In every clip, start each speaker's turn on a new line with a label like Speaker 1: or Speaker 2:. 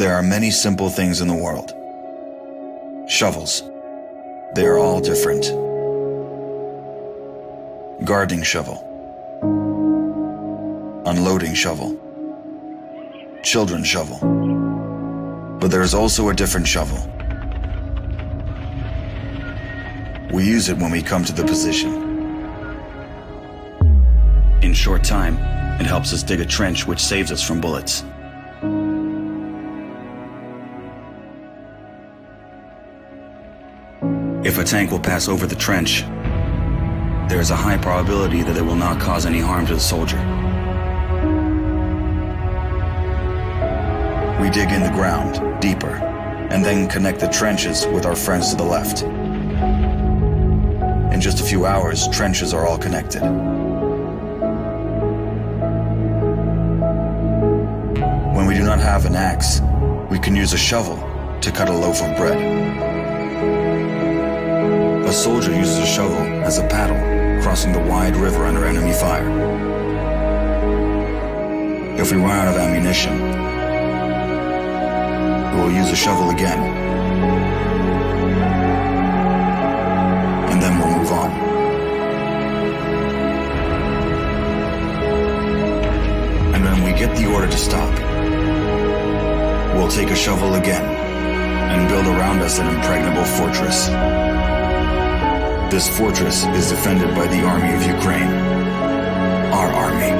Speaker 1: There are many simple things in the world. Shovels. They are all different. Gardening shovel. Unloading shovel. Children's shovel. But there is also a different shovel. We use it when we come to the position. In short time, it helps us dig a trench which saves us from bullets. If a tank will pass over the trench, there is a high probability that it will not cause any harm to the soldier. We dig in the ground, deeper, and then connect the trenches with our friends to the left. In just a few hours, trenches are all connected. When we do not have an axe, we can use a shovel to cut a loaf of bread. A soldier uses a shovel as a paddle, crossing the wide river under enemy fire. If we run out of ammunition, we will use a shovel again, and then we'll move on. And when we get the order to stop, we'll take a shovel again and build around us an impregnable fortress. This fortress is defended by the Army of Ukraine, our army.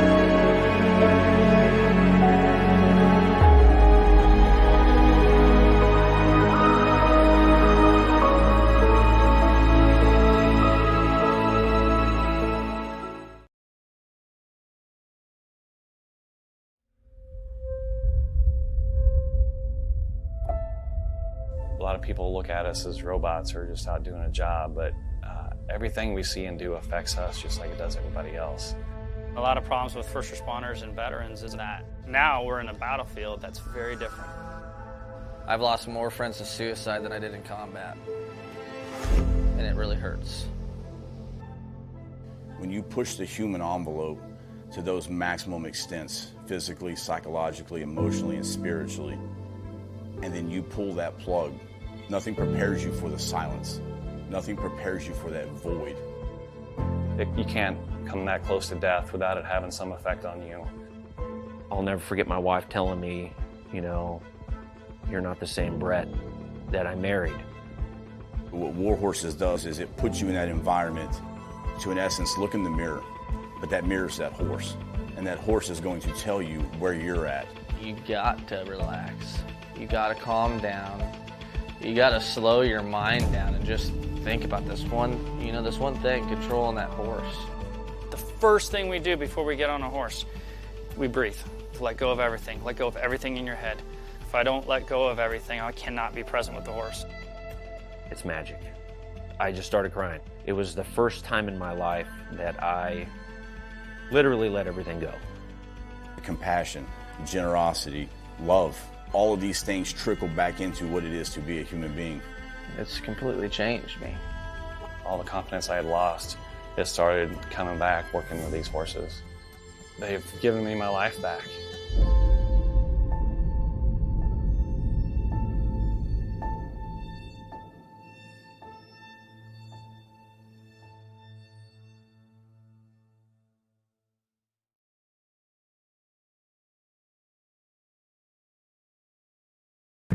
Speaker 2: A lot of people look at us as robots who are just out doing a job, but everything we see and do affects us just like it does everybody else.
Speaker 3: A lot of problems with first responders and veterans is that now we're in a battlefield that's very different.
Speaker 4: I've lost more friends to suicide than I did in combat, and it really hurts.
Speaker 5: When you push the human envelope to those maximum extents, physically, psychologically, emotionally, and spiritually, and then you pull that plug, nothing prepares you for the silence. Nothing prepares you for that void.
Speaker 2: You can't come that close to death without it having some effect on you.
Speaker 6: I'll never forget my wife telling me, you know, you're not the same Brett that I married.
Speaker 5: What War Horses does is it puts you in that environment to, in essence, look in the mirror. But that mirror's that horse. And that horse is going to tell you where you're at.
Speaker 4: You got to relax. You got to calm down. You got to slow your mind down and just think about this one thing, controlling that horse.
Speaker 3: The first thing we do before we get on a horse, we breathe. Let go of everything. Let go of everything in your head. If I don't let go of everything, I cannot be present with the horse.
Speaker 6: It's magic. I just started crying. It was the first time in my life that I literally let everything go.
Speaker 5: Compassion, generosity, love, all of these things trickle back into what it is to be a human being.
Speaker 4: It's completely changed me.
Speaker 2: All the confidence I had lost, it started coming back working with these horses. They've given me my life back.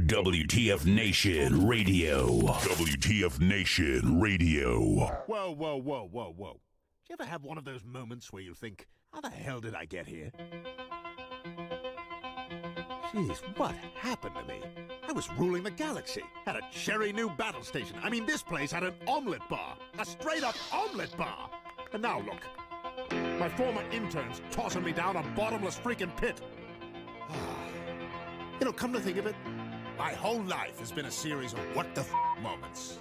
Speaker 7: WTF Nation Radio. WTF Nation Radio.
Speaker 8: Whoa, whoa, whoa, whoa, whoa. Do you ever have one of those moments where you think, how the hell did I get here? Jeez, what happened to me? I was ruling the galaxy, had a cherry new battle station. I mean, this place had an omelet bar, a straight-up omelet bar. And now look, my former intern's tossing me down a bottomless freaking pit. Come to think of it, my whole life has been a series of what the moments.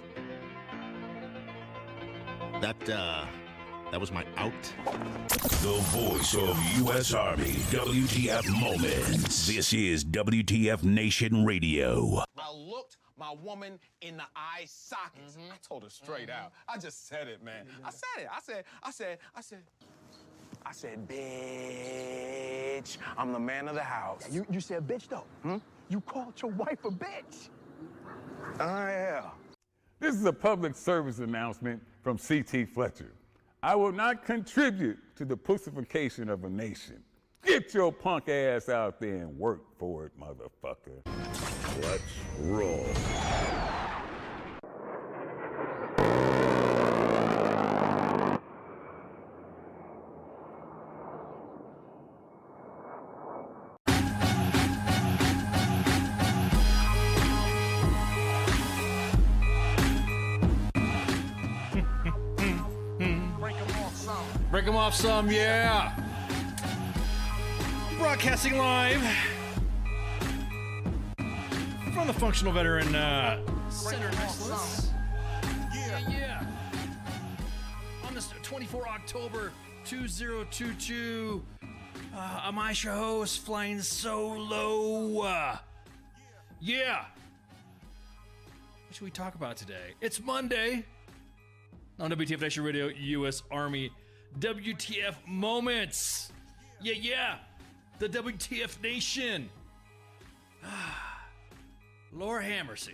Speaker 8: That was my out.
Speaker 7: The voice of U.S. Army, WTF Moments. This is WTF Nation Radio.
Speaker 9: I looked my woman in the eye sockets. I told her straight out. I just said it, man. I said it. I said, bitch, I'm the man of the house.
Speaker 10: You said bitch, though. You called your wife a bitch?
Speaker 11: Yeah. This is a public service announcement from C.T. Fletcher. I will not contribute to the pussification of a nation. Get your punk ass out there and work for it, motherfucker.
Speaker 7: Let's roll.
Speaker 12: Break them off some, yeah. Broadcasting live from the Functional Veteran Center of Excellence. Yeah. On this 24 October 2022, I'm Aisha host flying solo. Yeah. What should we talk about today? It's Monday on WTF Nation Radio, U.S. Army WTF Moments. Yeah. The WTF Nation. Lord have mercy.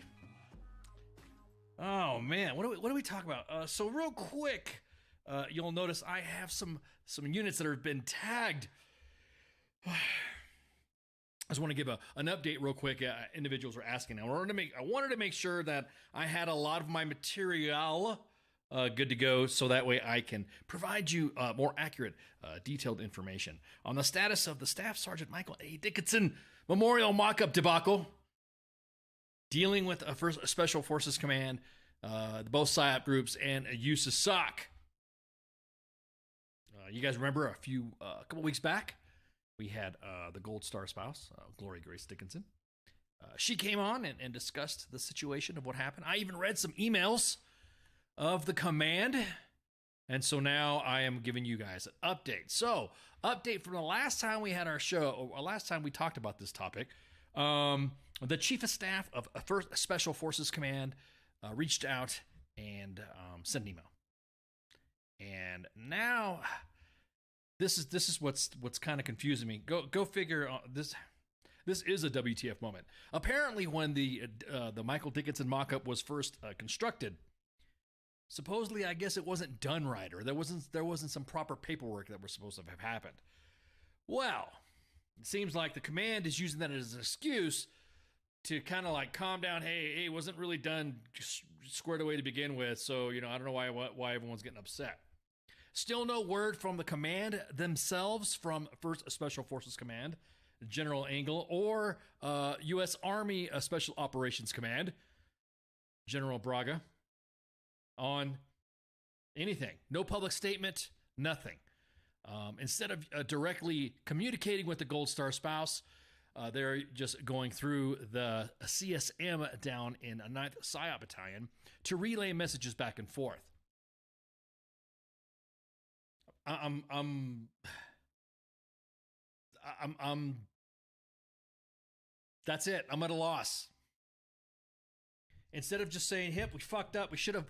Speaker 12: Oh man, what do we talk about? So real quick, you'll notice I have some units that have been tagged. I just want to give an update real quick. Individuals were asking. I wanted to make sure that I had a lot of my material good to go, so that way I can provide you more accurate, detailed information on the status of the Staff Sergeant Michael A. Dickinson Memorial Mock-Up debacle, dealing with a First Special Forces Command, both PSYOP groups, and USASOC. You guys remember a couple weeks back, we had the Gold Star spouse, Glory Grace Dickinson. She came on and discussed the situation of what happened. I even read some emails of the command, and so now I am giving you guys an update. So, update from the last time we had our show, or last time we talked about this topic. The Chief of Staff of First Special Forces Command reached out and sent an email, and now this is what's kind of confusing me. Go figure. This is a WTF moment. Apparently, when the Michael Dickinson mock-up was first constructed, supposedly, I guess it wasn't done right, or there wasn't some proper paperwork that was supposed to have happened. Well, it seems like the command is using that as an excuse to kind of like calm down. Hey, it wasn't really done squared away to begin with, so I don't know why everyone's getting upset. Still no word from the command themselves, from First Special Forces Command, General Engel, or U.S. Army Special Operations Command, General Braga, on anything. No public statement, nothing. Instead of directly communicating with the Gold Star spouse, they're just going through the CSM down in a 9th PSYOP Battalion to relay messages back and forth. That's it. I'm at a loss. Instead of just saying, "Hip, we fucked up. We should have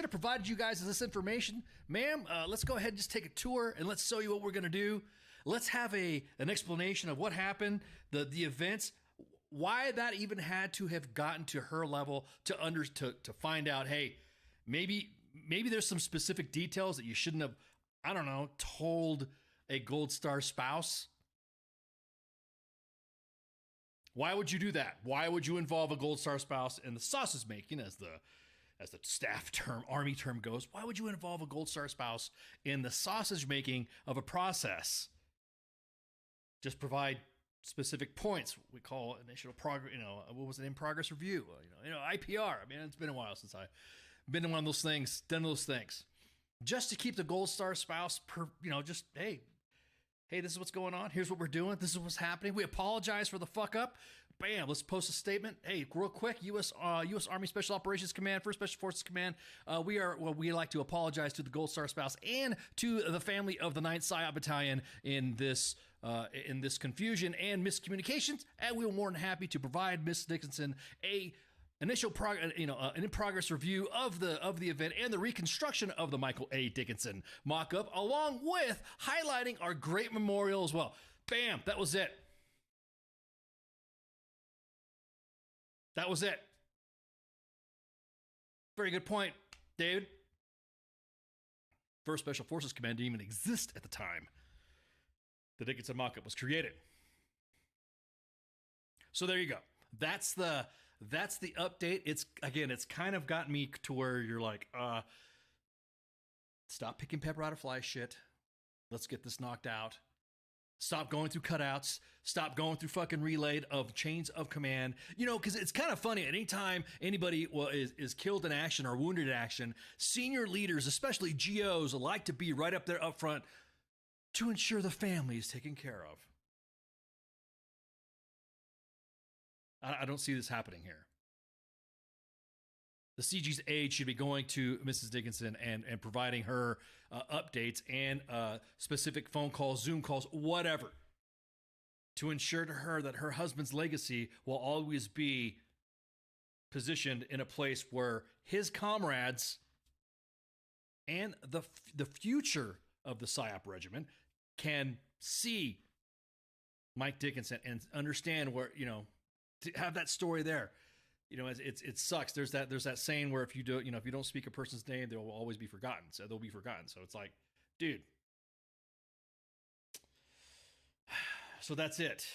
Speaker 12: provided you guys this information, ma'am. Let's go ahead and just take a tour and let's show you what we're gonna do. Let's have an explanation of what happened, the events, why that even had to have gotten to her level to find out. Hey, maybe there's some specific details that you shouldn't have, I don't know, told a Gold Star spouse." Why would you do that? Why would you involve a Gold Star spouse in the sausage making, as the staff term, Army term goes? Why would you involve a Gold Star spouse in the sausage making of a process? Just provide specific points. We call initial progress. What was it? In progress review. IPR. I mean, it's been a while since I've been in one of those things, done those things, just to keep the Gold Star spouse, just hey, this is what's going on. Here's what we're doing. This is what's happening. We apologize for the fuck up. Bam, let's post a statement. Hey, real quick, U.S. Army Special Operations Command, First Special Forces Command, we like to apologize to the Gold Star spouse and to the family of the 9th PSYOP Battalion in this confusion and miscommunications, and we were more than happy to provide Miss Dickinson an in-progress review of the event and the reconstruction of the Michael A. Dickinson mock-up, along with highlighting our great memorial as well. Bam, that was it. That was it. Very good point, David. First Special Forces Command didn't even exist at the time the Dickinson mock-up was created. So there you go. That's the update. It's kind of got me to where you're like, stop picking pepper out of fly shit. Let's get this knocked out. Stop going through cutouts. Stop going through fucking relayed of chains of command. You know, because it's kind of funny. Anytime anybody is killed in action or wounded in action, senior leaders, especially GOs, like to be right up there up front to ensure the family is taken care of. I don't see this happening here. The CG's aide should be going to Mrs. Dickinson and providing her updates and specific phone calls, Zoom calls, whatever, to ensure to her that her husband's legacy will always be positioned in a place where his comrades and the future of the PSYOP regiment can see Mike Dickinson and understand where, you know, to have that story there. You know, it sucks. There's that saying where if you don't speak a person's name, they will always be forgotten. So they'll be forgotten. So it's like, dude. So that's it.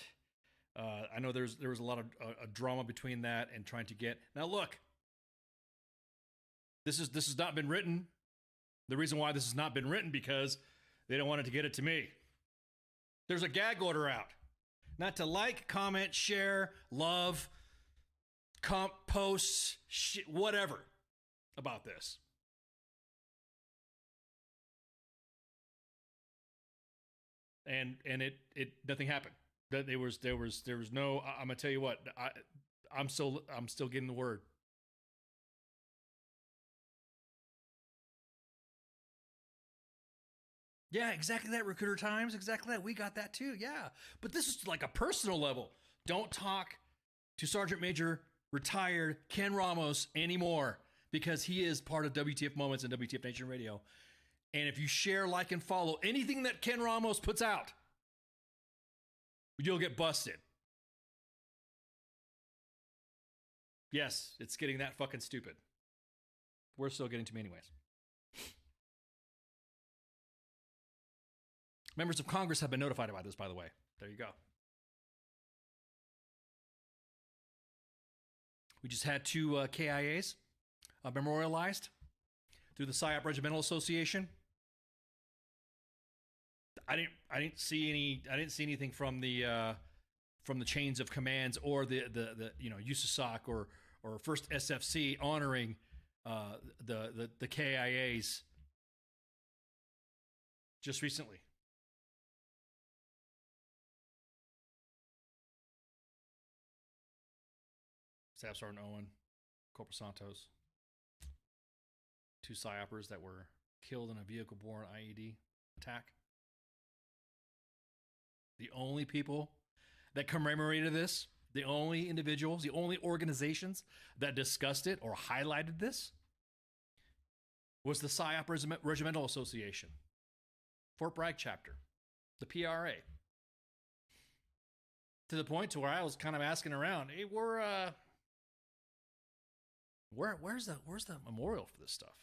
Speaker 12: I know there was a lot of drama between that and trying to get. Now look, this has not been written. The reason why this has not been written because they don't want it to get it to me. There's a gag order out, not to like, comment, share, love, posts, shit, whatever about this. And it nothing happened. There was no. I'm gonna tell you what. I'm still getting the word. Yeah, exactly that, Recruiter Times. Exactly that. We got that too. Yeah, but this is like a personal level. Don't talk to Sergeant Major retired Ken Ramos anymore because he is part of WTF Moments and WTF Nation Radio. And if you share, like, and follow anything that Ken Ramos puts out, you'll get busted. Yes, it's getting that fucking stupid. We're still getting to me anyways. Members of Congress have been notified about this, by the way. There you go. We just had 2 KIAs memorialized through the PSYOP Regimental Association. I didn't see anything from the chains of commands or the USASOC or First SFC honoring the KIAs just recently. Staff Sergeant Owen, Corporal Santos, 2 PSYOPers that were killed in a vehicle-borne IED attack. The only people that commemorated this, the only individuals, the only organizations that discussed it or highlighted this was the PSYOP Regimental Association, Fort Bragg chapter, the PRA. To the point to where I was kind of asking around, hey, where's the memorial for this stuff?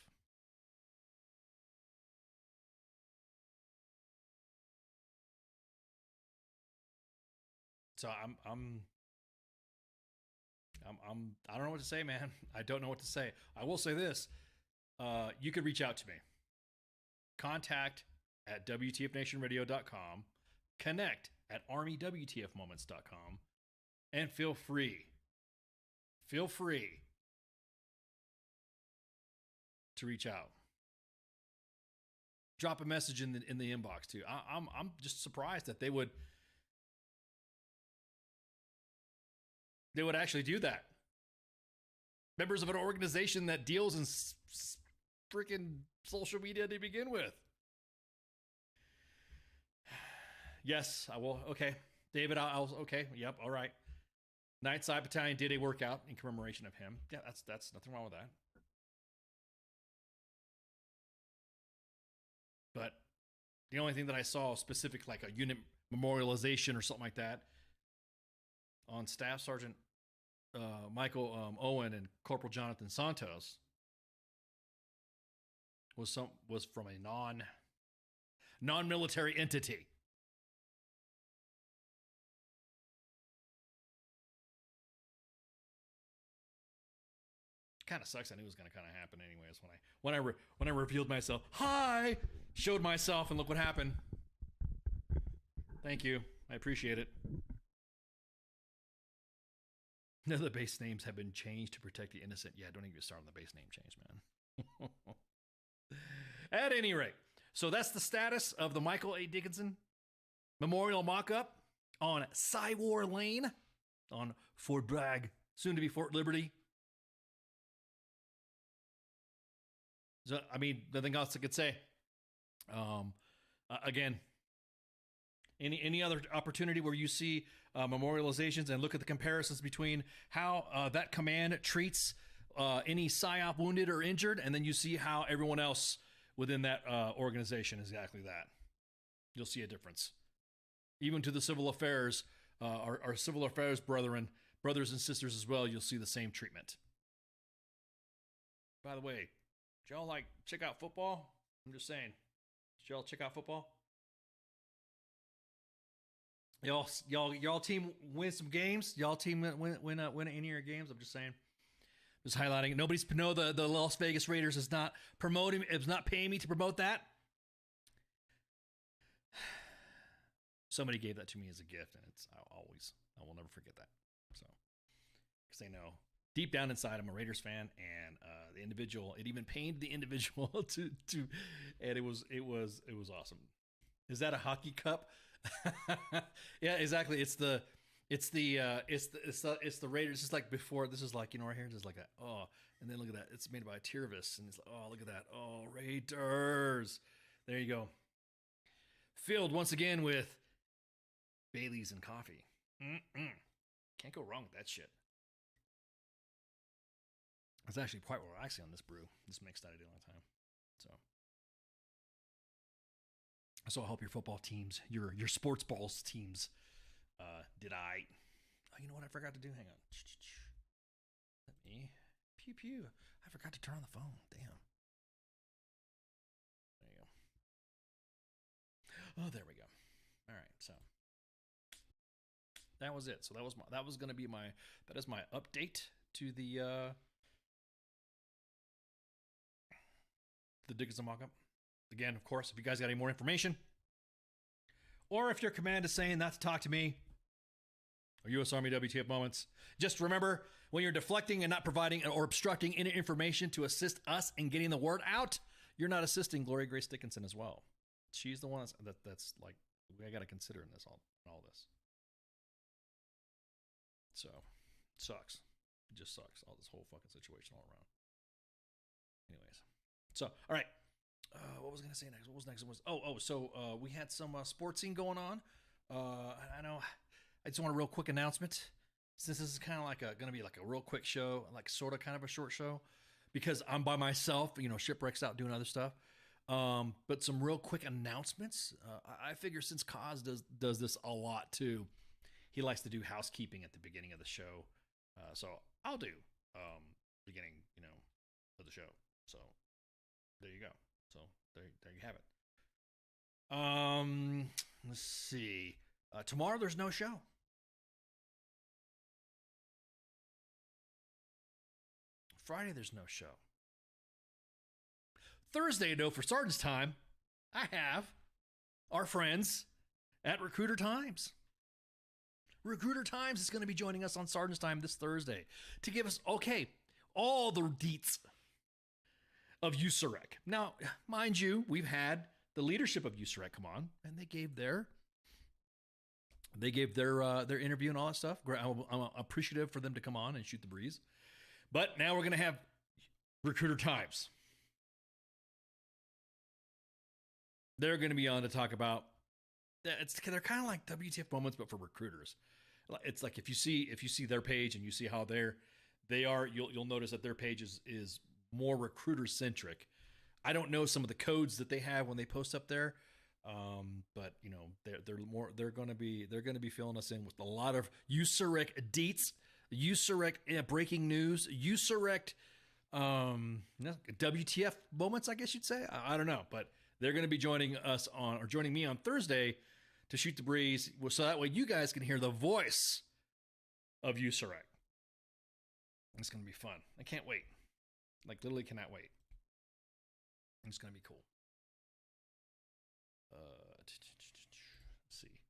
Speaker 12: So I don't know what to say, man. I don't know what to say. I will say this. You could reach out to me. Contact at WTFNationRadio.com. Connect at ArmyWTFMoments.com. And feel free to reach out. Drop a message in the inbox too. I'm just surprised that they would actually do that. Members of an organization that deals in freaking social media to begin with. Yes, I will. Okay, David, I'll okay. Yep, all right. Ninth Side Battalion did a workout in commemoration of him. Yeah, that's nothing wrong with that. But the only thing that I saw specific, like a unit memorialization or something like that, on Staff Sergeant Michael Owen and Corporal Jonathan Santos was from a non-military entity. Kind of sucks. I knew it was going to kind of happen anyways when I revealed myself. Hi, showed myself, and look what happened. Thank you. I appreciate it. None of the base names have been changed to protect the innocent. Yeah, don't even start on the base name change, man. At any rate, so that's the status of the Michael A. Dickinson Memorial mock-up on Cywar Lane on Fort Bragg, soon to be Fort Liberty. So, I mean, nothing else I could say. Again, any other opportunity where you see memorializations and look at the comparisons between how that command treats any PSYOP wounded or injured, and then you see how everyone else within that organization is exactly that. You'll see a difference. Even to the civil affairs, our civil affairs brothers and sisters as well, you'll see the same treatment. By the way, did y'all check out football? I'm just saying. Did y'all check out football? Y'all team win some games? Y'all team win any of your games? I'm just saying. Just highlighting. The Las Vegas Raiders is not promoting. It's not paying me to promote that. Somebody gave that to me as a gift, and I will never forget that. So, because they know deep down inside, I'm a Raiders fan, and the individual, it even pained the individual to, and it was awesome. Is that a hockey cup? Yeah, exactly. It's the Raiders. It's like before. This is like, right here, just like that. Oh, and then look at that. It's made by Tirvis, and it's like, oh, look at that. Oh, Raiders. There you go. Filled once again with Baileys and coffee. Can't go wrong with that shit. It's actually quite relaxing on this brew, this mix that I did all the time. So I hope your football teams, your sports balls teams, did I? Oh, you know what I forgot to do? Hang on. Let me pew pew. I forgot to turn on the phone. Damn. There you go. Oh, there we go. All right. So that was it. So that was going to be my update to the Dickinson mock-up. Again, of course, if you guys got any more information, or if your command is saying not to talk to me, or U.S. Army WTF moments, just remember, when you're deflecting and not providing or obstructing any information to assist us in getting the word out, you're not assisting Gloria Grace Dickinson as well. She's the one that's like, I got to consider in this all this. So, it sucks. It just sucks. All this whole fucking situation all around. Anyways. So, all right. What was I going to say next? What was next? So we had some sports scene going on. I know. I just want a real quick announcement. Since this is kind of like going to be like a real quick show, like sort of kind of a short show, because I'm by myself. Shipwreck's out doing other stuff. But some real quick announcements. I figure since Kaz does this a lot too, he likes to do housekeeping at the beginning of the show. So I'll do beginning, of the show. So there you go. So there you have it. Let's see. Tomorrow there's no show. Friday there's no show. Thursday, though, for Sergeant's Time, I have our friends at Recruiter Times. Recruiter Times is going to be joining us on Sergeant's Time this Thursday to give us, all the deets of USAREC. Now, mind you, we've had the leadership of USAREC come on, and they gave their interview and all that stuff. I'm appreciative for them to come on and shoot the breeze. But now we're going to have Recruiter Times. They're going to be on to talk about. They're kind of like WTF moments, but for recruiters. It's like if you see their page and you see how they are, you'll notice that their page is more recruiter centric. I don't know some of the codes that they have when they post up there, but they're going to be filling us in with a lot of USAREC deets, USAREC breaking news, USAREC WTF moments, I guess you'd say. I don't know, but they're going to be joining me on Thursday to shoot the breeze, so that way you guys can hear the voice of USAREC. It's going to be fun. I can't wait. Like, literally cannot wait. It's going to be cool. Let's see.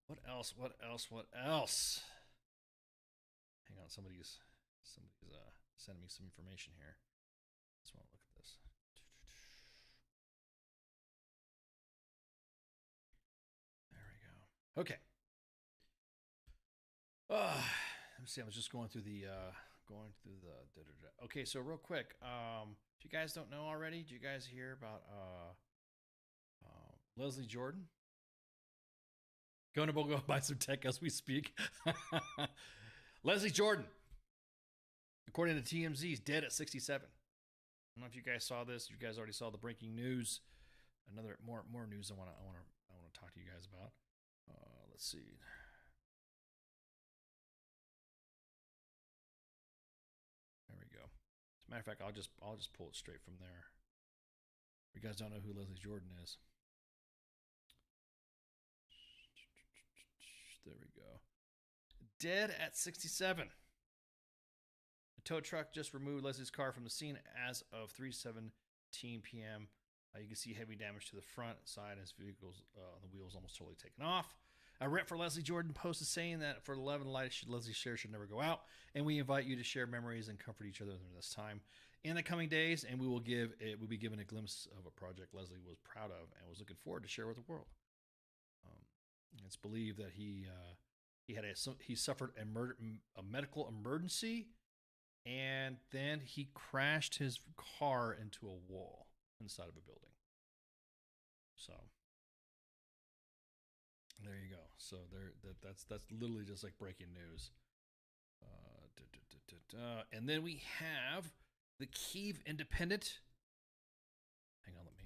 Speaker 12: What else? Hang on, somebody's sending me some information here. Just want to look at this. There we go. Okay. Let me see. I was just going through the Okay, so real quick, if you guys don't know already, did you guys hear about Leslie Jordan? Going to go buy some tech as we speak. Leslie Jordan, according to TMZ, is dead at 67. I don't know if you guys saw this. You guys already saw the breaking news. Another more news I want to talk to you guys about. Let's see. There we go. As a matter of fact, I'll just pull it straight from there. You guys don't know who Leslie Jordan is. There we go. Dead at 67. A tow truck just removed Leslie's car from the scene as of 3:17 p.m. You can see heavy damage to the front side. His vehicle's the wheels almost totally taken off. A rep for Leslie Jordan posted saying that for the love and light Leslie's share should never go out, and we invite you to share memories and comfort each other during this time. In the coming days, and we'll be given a glimpse of a project Leslie was proud of and was looking forward to share with the world. It's believed that he suffered a medical emergency, and then he crashed his car into a wall inside of a building. So there you go. So that's literally just like breaking news. And then we have the Kyiv Independent. Hang on, let me.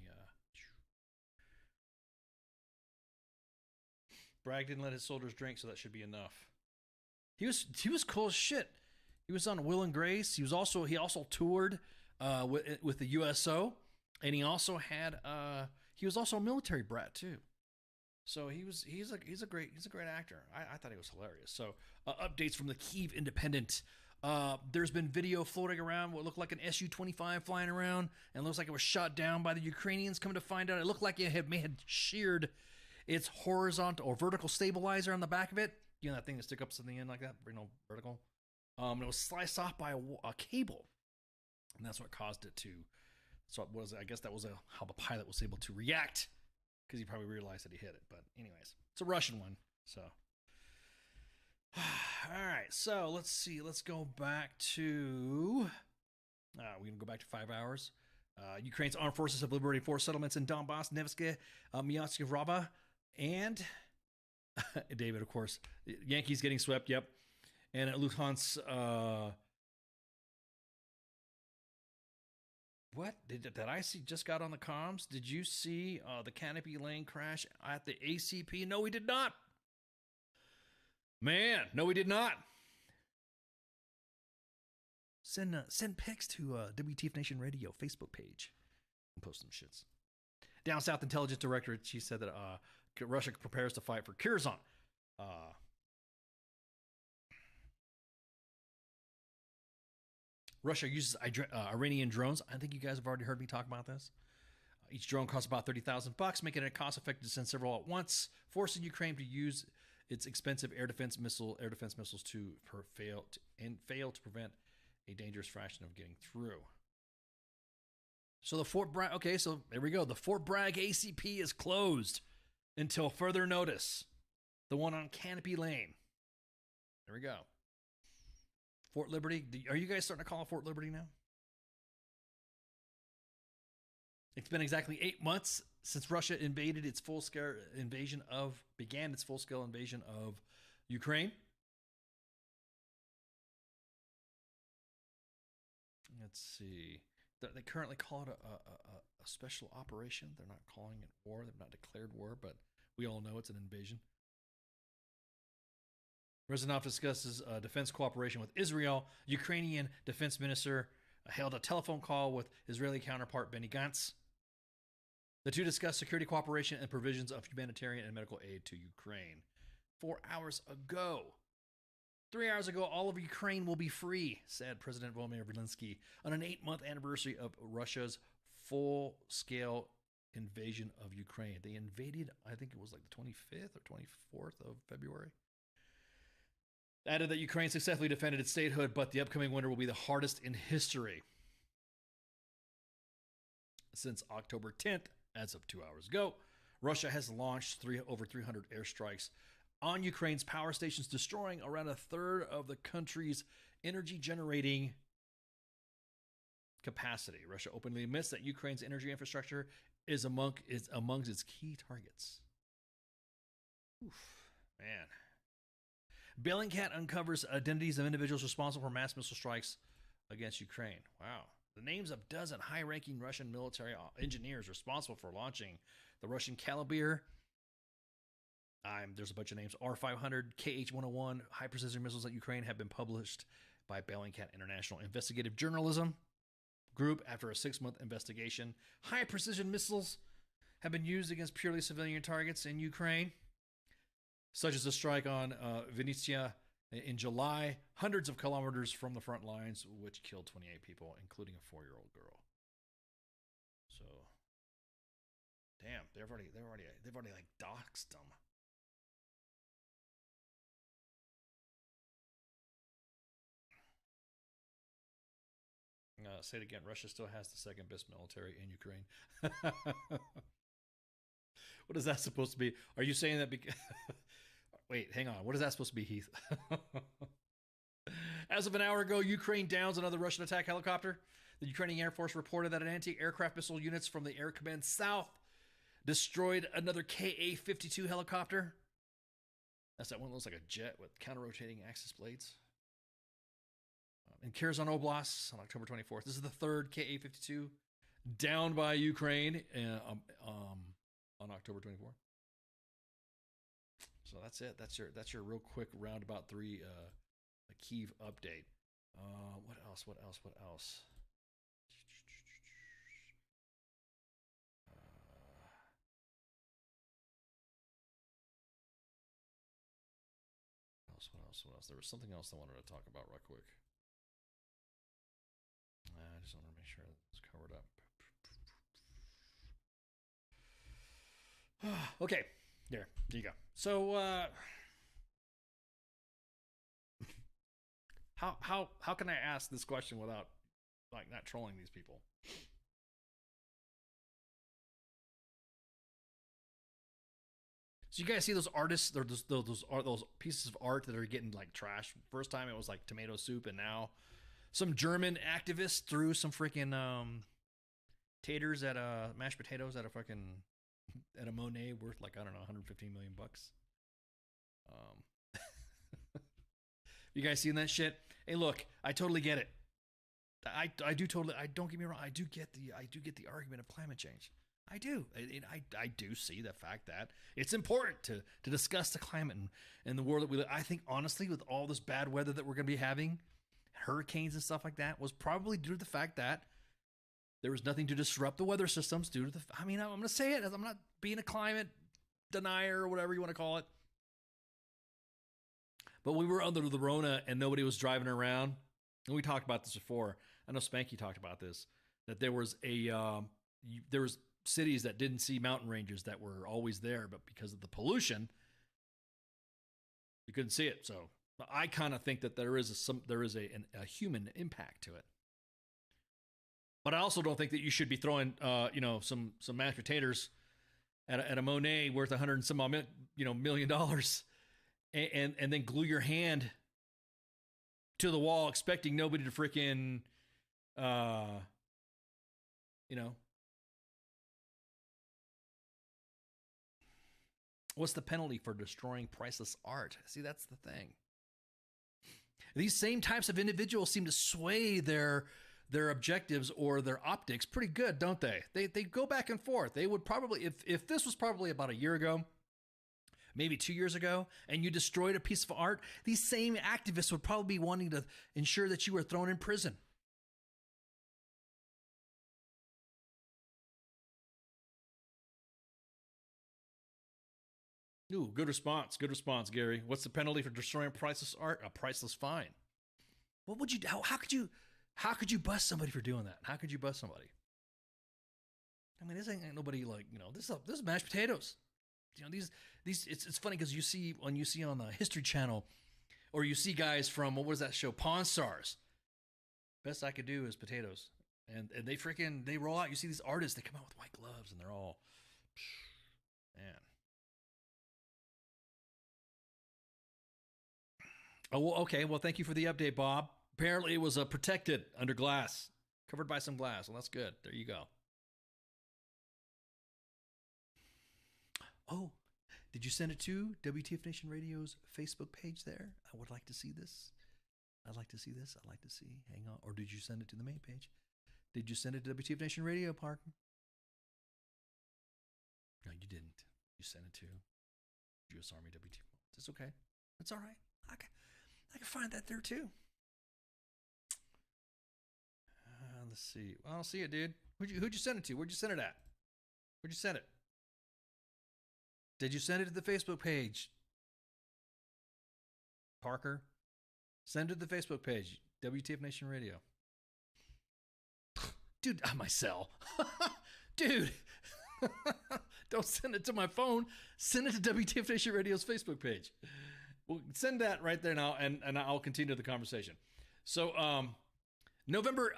Speaker 12: Bragg didn't let his soldiers drink, so that should be enough. He was cool as shit. He was on Will and Grace. He also toured with the USO, and he also had he was also a military brat too. So he's a great actor. I thought he was hilarious. So updates from the Kyiv Independent. There's been video floating around what looked like an Su-25 flying around, and looks like it was shot down by the Ukrainians. Come to find out, it looked like it may have sheared its horizontal or vertical stabilizer on the back of it. You know that thing that sticks up to the end like that, vertical. It was sliced off by a cable, and that's what caused it to. So it was, I guess that was how the pilot was able to react, because he probably realized that he hit it. But anyways, it's a Russian one. So, all right. So let's see. Let's go back to. We're gonna go back to 5 hours. Ukraine's armed forces have liberated 4 settlements in Donbass, Nevsky, Myaskyvrava, and David, of course. Yankees getting swept. Yep. And at Luhansk. What did I see? Just got on the comms. Did you see the Canopy Lane crash at the ACP? No, we did not. Man, no, we did not. Send pics to WTF Nation Radio Facebook page and post some shits. Down South Intelligence Directorate, she said that Russia prepares to fight for Kherson. Russia uses Iranian drones. I think you guys have already heard me talk about this. Each drone costs about $30,000, making it cost-effective to send several at once, forcing Ukraine to use its expensive air defense missiles to fail to prevent a dangerous fraction of getting through. So the Fort Bragg. Okay, so there we go. The Fort Bragg ACP is closed until further notice. The one on Canopy Lane. There we go. Fort Liberty. Are you guys starting to call it Fort Liberty now? It's been exactly 8 months since Russia began its full-scale invasion of Ukraine. Let's see. They currently call it a special operation. They're not calling it war. They've not declared war, but we all know it's an invasion. Rezanov discusses defense cooperation with Israel. Ukrainian defense minister held a telephone call with Israeli counterpart Benny Gantz. The two discussed security cooperation and provisions of humanitarian and medical aid to Ukraine. 4 hours ago. 3 hours ago, all of Ukraine will be free, said President Volodymyr Zelensky on an 8-month anniversary of Russia's full-scale invasion of Ukraine. They invaded, I think it was like the 25th or 24th of February. Added that Ukraine successfully defended its statehood, but the upcoming winter will be the hardest in history. Since October 10th, as of 2 hours ago, Russia has launched over 300 airstrikes on Ukraine's power stations, destroying around a third of the country's energy generating capacity. Russia openly admits that Ukraine's energy infrastructure is amongst its key targets. Oof, man. Bellingcat uncovers identities of individuals responsible for mass missile strikes against Ukraine. Wow. The names of dozen high-ranking Russian military engineers responsible for launching the Russian Kalibr. There's a bunch of names. R-500, KH-101, high-precision missiles at Ukraine have been published by Bellingcat International Investigative Journalism Group after a 6-month investigation. High-precision missiles have been used against purely civilian targets in Ukraine, such as a strike on Vinnytsia in July, hundreds of kilometers from the front lines, which killed 28 people, including a 4-year-old girl. So, damn, they've already like doxed them. Say it again. Russia still has the second best military in Ukraine. What is that supposed to be? Are you saying that because... Wait, hang on. What is that supposed to be, Heath? As of an hour ago, Ukraine downs another Russian attack helicopter. The Ukrainian Air Force reported that an anti-aircraft missile units from the Air Command South destroyed another Ka-52 helicopter. That's that one that looks like a jet with counter-rotating axis blades. In Kherson Oblast on October 24th. This is the third Ka-52 downed by Ukraine on October 24th. So that's it. That's your real quick roundabout 3 Kyiv update. What else? What else? What else? There was something else I wanted to talk about real quick. I just want to make sure it's covered up. Okay, there you go. So, how can I ask this question without like not trolling these people? So you guys see those artists, those pieces of art that are getting like trashed. First time it was like tomato soup, and now some German activist threw some freaking taters at mashed potatoes at a Monet worth like, I don't know, $115 million. You guys seen that shit? Hey, look, I totally get it. I don't get me wrong. I do get the argument of climate change. I do. I do see the fact that it's important to discuss the climate and the world that we live. I think honestly, with all this bad weather that we're going to be having, hurricanes and stuff like that, was probably due to the fact that there was nothing to disrupt the weather systems due to the... I mean, I'm going to say it. I'm not being a climate denier or whatever you want to call it. But we were under the Rona and nobody was driving around. And we talked about this before. I know Spanky talked about this. That there was cities that didn't see mountain ranges that were always there, but because of the pollution, you couldn't see it. So I kind of think that there is a human impact to it. But I also don't think that you should be throwing, some mashed potatoes at a Monet worth $100 and some odd million, and then glue your hand to the wall, expecting nobody to freaking, what's the penalty for destroying priceless art? See, that's the thing. These same types of individuals seem to sway their objectives or their optics pretty good, don't they? They go back and forth. They would probably, if this was probably about a year ago, maybe 2 years ago, and you destroyed a piece of art, these same activists would probably be wanting to ensure that you were thrown in prison. Ooh, good response. Good response, Gary. What's the penalty for destroying priceless art? A priceless fine. What would you do? How could you bust somebody for doing that? How could you bust somebody? I mean, this ain't nobody like, this is mashed potatoes. It's funny because you see on the History Channel, or you see guys from, what was that show? Pawn Stars. Best I could do is potatoes. And they roll out. You see these artists, they come out with white gloves and they're all, man. Oh, well, okay. Well, thank you for the update, Bob. Apparently it was protected under glass, covered by some glass. Well, that's good. There you go. Oh, did you send it to WTF Nation Radio's Facebook page there? I would like to see this. I'd like to see this. I'd like to see. Hang on. Or did you send it to the main page? Did you send it to WTF Nation Radio, Parker? No, you didn't. You sent it to U.S. Army WTF. It's okay. It's all right. I can find that there too. Let's see. I don't see it, dude. Who'd you send it to? Where'd you send it at? Where'd you send it? Did you send it to the Facebook page? Parker? Send it to the Facebook page. WTF Nation Radio. Dude, on my cell. Dude. Don't send it to my phone. Send it to WTF Nation Radio's Facebook page. Well, send that right there now, and I'll continue the conversation. So, November,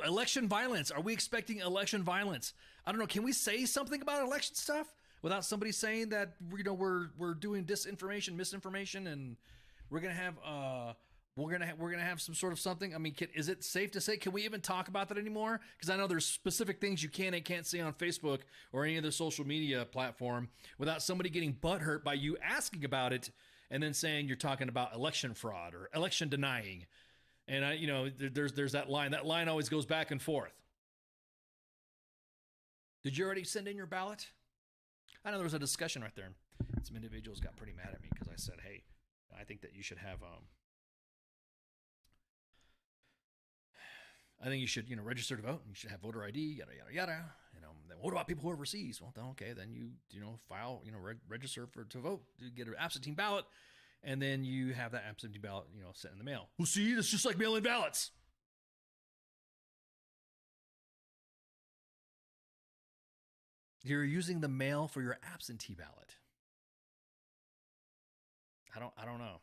Speaker 12: election violence. Are we expecting election violence? I don't know. Can we say something about election stuff without somebody saying that we're doing disinformation, misinformation, and we're gonna have some sort of something? I mean, is it safe to say? Can we even talk about that anymore? Because I know there's specific things you can and can't say on Facebook or any other social media platform without somebody getting butthurt by you asking about it. And then saying you're talking about election fraud or election denying. And there's that line. That line always goes back and forth. Did you already send in your ballot? I know there was a discussion right there. Some individuals got pretty mad at me because I said, hey, I think that you should have, I think you should, register to vote. You should have voter ID, yada, yada, yada. Then what about people who are overseas? Well, then, okay, then you file, register to vote, to get an absentee ballot, and then you have that absentee ballot, sent in the mail. Well, see, it's just like mail-in ballots. You're using the mail for your absentee ballot. I don't know.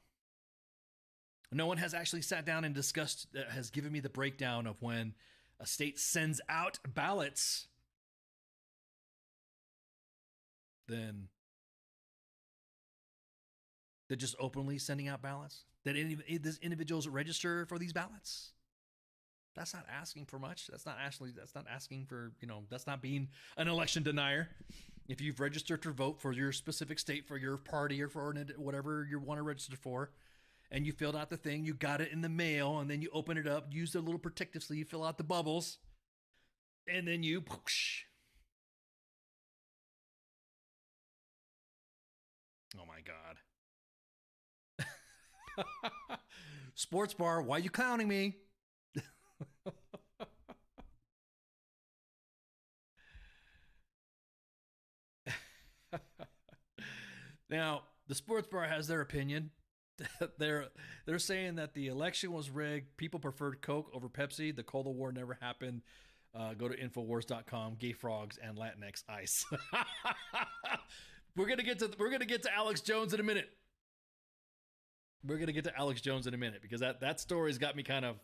Speaker 12: No one has actually sat down and discussed, has given me the breakdown of when a state sends out ballots, then they're just openly sending out ballots. That these individuals register for these ballots. That's not asking for much. That's not asking for, that's not being an election denier. If you've registered to vote for your specific state, for your party, or for whatever you want to register for, and you filled out the thing, you got it in the mail, and then you open it up, use the little protective sleeve, fill out the bubbles, and then you whoosh. Oh my God. Sports bar, why are you clowning me? Now, the sports bar has their opinion. They're saying that the election was rigged. People preferred Coke over Pepsi. The Cold War never happened. Go to Infowars.com. Gay frogs and Latinx ice. We're gonna get to Alex Jones in a minute. Because that story's got me kind of.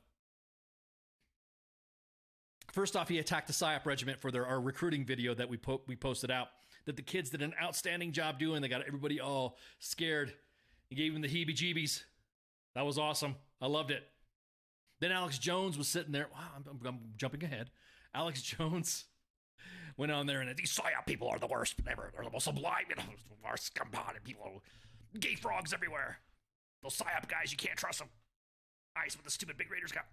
Speaker 12: First off, he attacked the PSYOP regiment for our recruiting video that we posted out. That the kids did an outstanding job doing. They got everybody all scared. He gave them the heebie-jeebies. That was awesome. I loved it. Then Alex Jones was sitting there. Wow, I'm jumping ahead. Alex Jones went on there and these PSYOP people are the worst. They're the most sublime, our scum-potted people. Gay frogs everywhere. Those PSYOP guys, you can't trust them. Ice with the stupid big Raiders cup.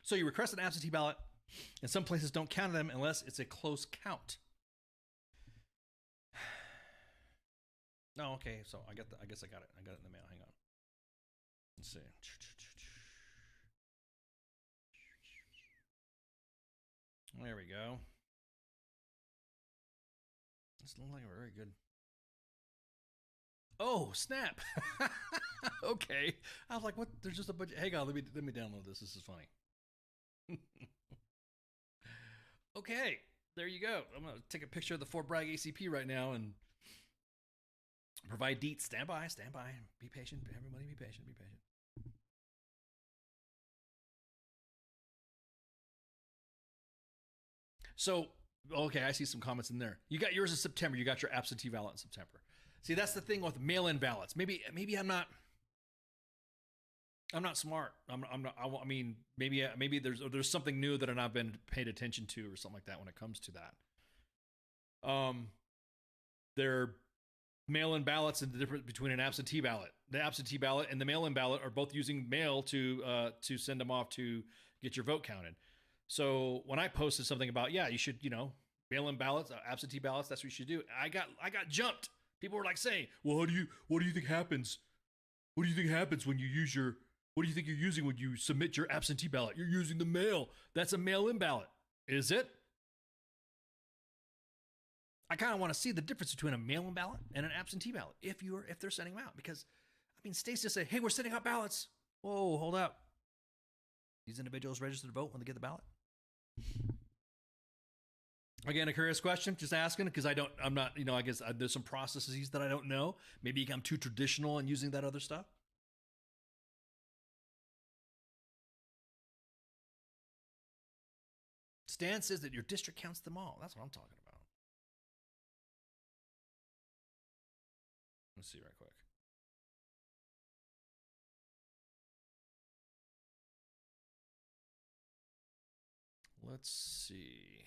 Speaker 12: So you request an absentee ballot. And some places don't count them unless it's a close count. No, okay, so I guess I got it. I got it in the mail. Hang on. Let's see. There we go. This looks like a very good. Oh, snap. Okay. I was like, what? There's just a bunch. Hang on, let me download this. This is funny. Okay, there you go. I'm going to take a picture of the Fort Bragg ACP right now and provide deets. Stand by. Be patient. Everybody be patient. So, okay, I see some comments in there. You got yours in September. You got your absentee ballot in September. See, that's the thing with mail-in ballots. Maybe I'm not smart. I'm not. I mean, maybe there's something new that I've not been paid attention to, or something like that when it comes to that. They're mail-in ballots and the difference between an absentee ballot. The absentee ballot and the mail-in ballot are both using mail to send them off to get your vote counted. So when I posted something about, you should, mail-in ballots, absentee ballots, that's what you should do. I got jumped. People were like saying, well, what do you think happens? What do you think happens when you use what do you think you're using when you submit your absentee ballot? You're using the mail. That's a mail-in ballot. Is it? I kind of want to see the difference between a mail-in ballot and an absentee ballot if they're sending them out. Because, states just say, hey, we're sending out ballots. Whoa, hold up. These individuals register to vote when they get the ballot? Again, a curious question, just asking, because I'm not, I guess there's some processes that I don't know. Maybe I'm too traditional in using that other stuff. Stan says that your district counts them all. That's what I'm talking about. Let's see right quick. Let's see.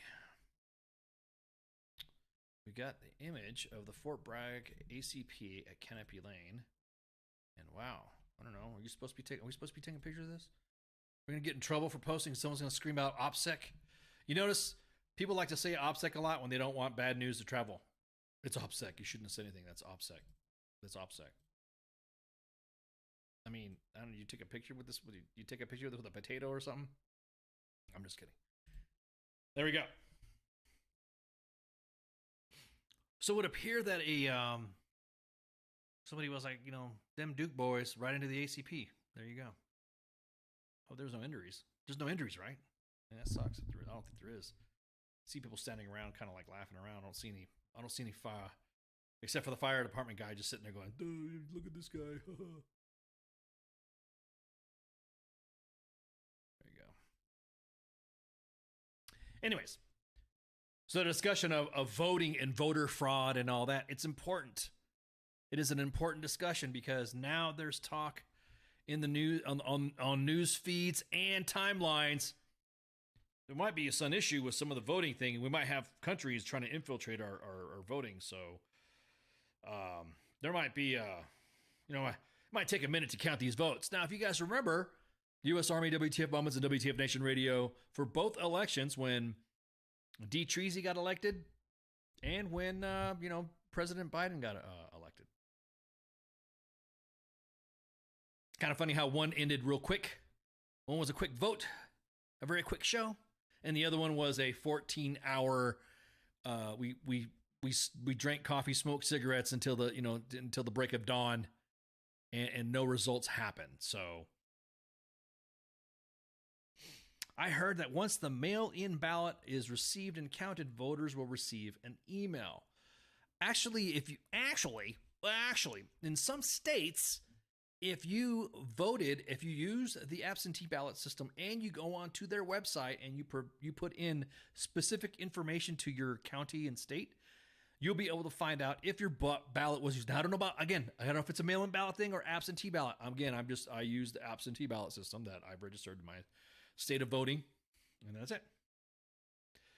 Speaker 12: We got the image of the Fort Bragg ACP at Canopy Lane. And wow, I don't know. Are we supposed to be taking a picture of this? We're going to get in trouble for posting. Someone's going to scream out OPSEC. You notice people like to say OPSEC a lot when they don't want bad news to travel. It's OPSEC. You shouldn't have said anything. That's OPSEC. That's OPSEC. I mean, I don't know. You take a picture with this? You take a picture with a potato or something? I'm just kidding. There we go. So it would appear that somebody was like, them Duke boys right into the ACP. There you go. Oh, there's no injuries. There's no injuries, right? Yeah, that sucks. I don't think there is. I see people standing around, kind of like laughing around. I don't see any fire, except for the fire department guy just sitting there going, "Look at this guy." There you go. Anyways, so the discussion of voting and voter fraud and all that, it's important. It is an important discussion because now there's talk in the news on news feeds and timelines. There might be some issue with some of the voting thing. We might have countries trying to infiltrate our voting. So there might be, it might take a minute to count these votes. Now, if you guys remember, U.S. Army, WTF Moments, and WTF Nation Radio for both elections, when D. Treasy got elected and when, President Biden got elected. Kind of funny how one ended real quick. One was a quick vote, a very quick show, and the other one was a 14-hour. We drank coffee, smoked cigarettes until the break of dawn, and no results happened. So I heard that once the mail-in ballot is received and counted, voters will receive an email. Actually, in some states, if you use the absentee ballot system and you go onto their website and you put in specific information to your county and state, you'll be able to find out if your ballot was used. Now, I don't know if it's a mail-in ballot thing or absentee ballot. Again, I use the absentee ballot system that I've registered in my state of voting, and that's it.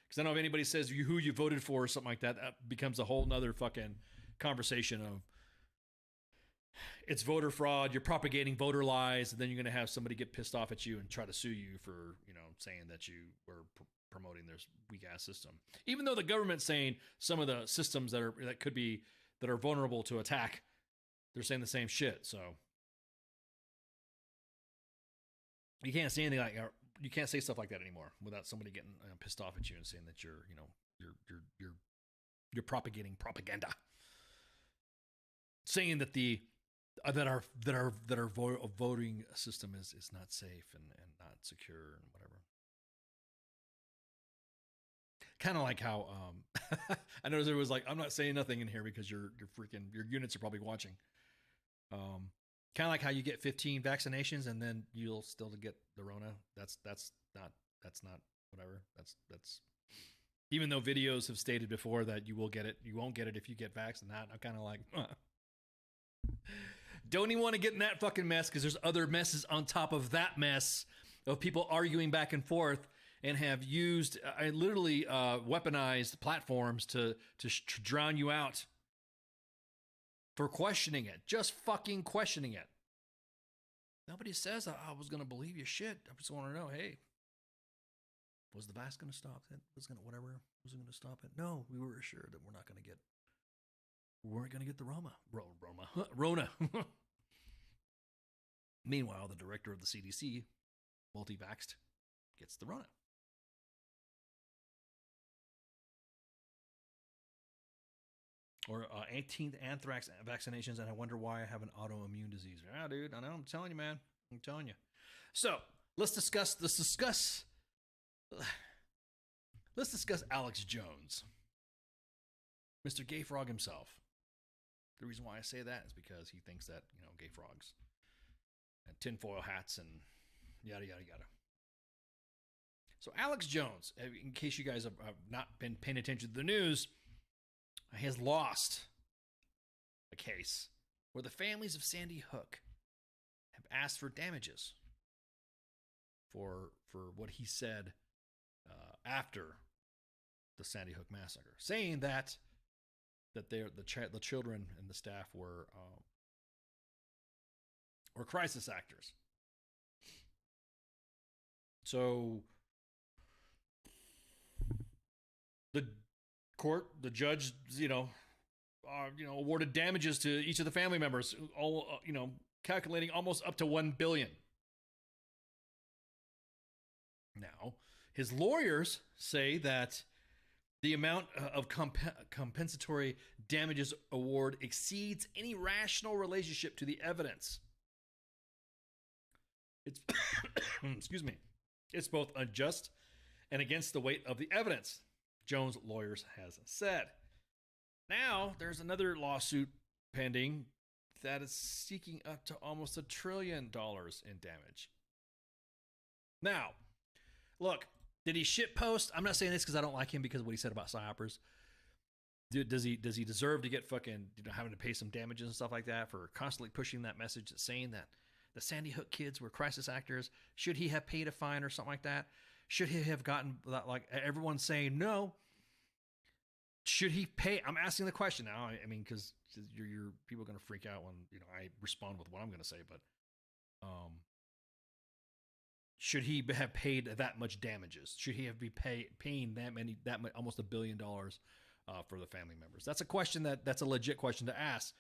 Speaker 12: Because I don't know if anybody says who you voted for or something like that. That becomes a whole nother fucking conversation of it's voter fraud, you're propagating voter lies, and then you're going to have somebody get pissed off at you and try to sue you for, saying that you were promoting this weak ass system. Even though the government's saying some of the systems that are vulnerable to attack, they're saying the same shit. So you can't say anything like, you can't say stuff like that anymore without somebody getting pissed off at you and saying that you're propagating propaganda, saying that that our voting system is not safe and not secure and whatever. Kind of like how I noticed there was like, I'm not saying nothing in here because your units are probably watching. Kind of like how you get 15 vaccinations and then you'll still get the Rona. That's not whatever. That's even though videos have stated before that you will get it, you won't get it if you get vaccinated. I'm kind of like, don't even want to get in that fucking mess because there's other messes on top of that mess of people arguing back and forth and have used, literally weaponized platforms to drown you out for questioning it. Just fucking questioning it. Nobody says I was going to believe you shit. I just want to know, hey, was the vax going to stop it? Was it going to stop it? No, we were assured that we weren't going to get the Rona. Meanwhile, the director of the CDC, multi-vaxxed, gets the Rona. Or 18th anthrax vaccinations, and I wonder why I have an autoimmune disease. Yeah, dude, I know. I'm telling you, man. I'm telling you. So let's discuss Alex Jones, Mr. Gay Frog himself. The reason why I say that is because he thinks that gay frogs and tinfoil hats and yada yada yada. So Alex Jones, in case you guys have not been paying attention to the news, has lost a case where the families of Sandy Hook have asked for damages for what he said after the Sandy Hook massacre, saying that the children and the staff were crisis actors. So the judge, awarded damages to each of the family members, all calculating almost up to $1 billion. Now, his lawyers say that the amount of compensatory damages award exceeds any rational relationship to the evidence. It's excuse me. It's both unjust and against the weight of the evidence, Jones' lawyers has said. Now, there's another lawsuit pending that is seeking up to almost $1 trillion in damage. Now, look, did he shitpost? I'm not saying this because I don't like him because of what he said about psyopers. Does he deserve to get fucking having to pay some damages and stuff like that for constantly pushing that message saying that the Sandy Hook kids were crisis actors? Should he have paid a fine or something like that? Should he have gotten, like everyone's saying no? Should he pay? I'm asking the question now. I mean, because your people are going to freak out when I respond with what I'm going to say. But should he have paid that much damages? Should he have been paying almost $1 billion for the family members? That's a question that's a legit question to ask.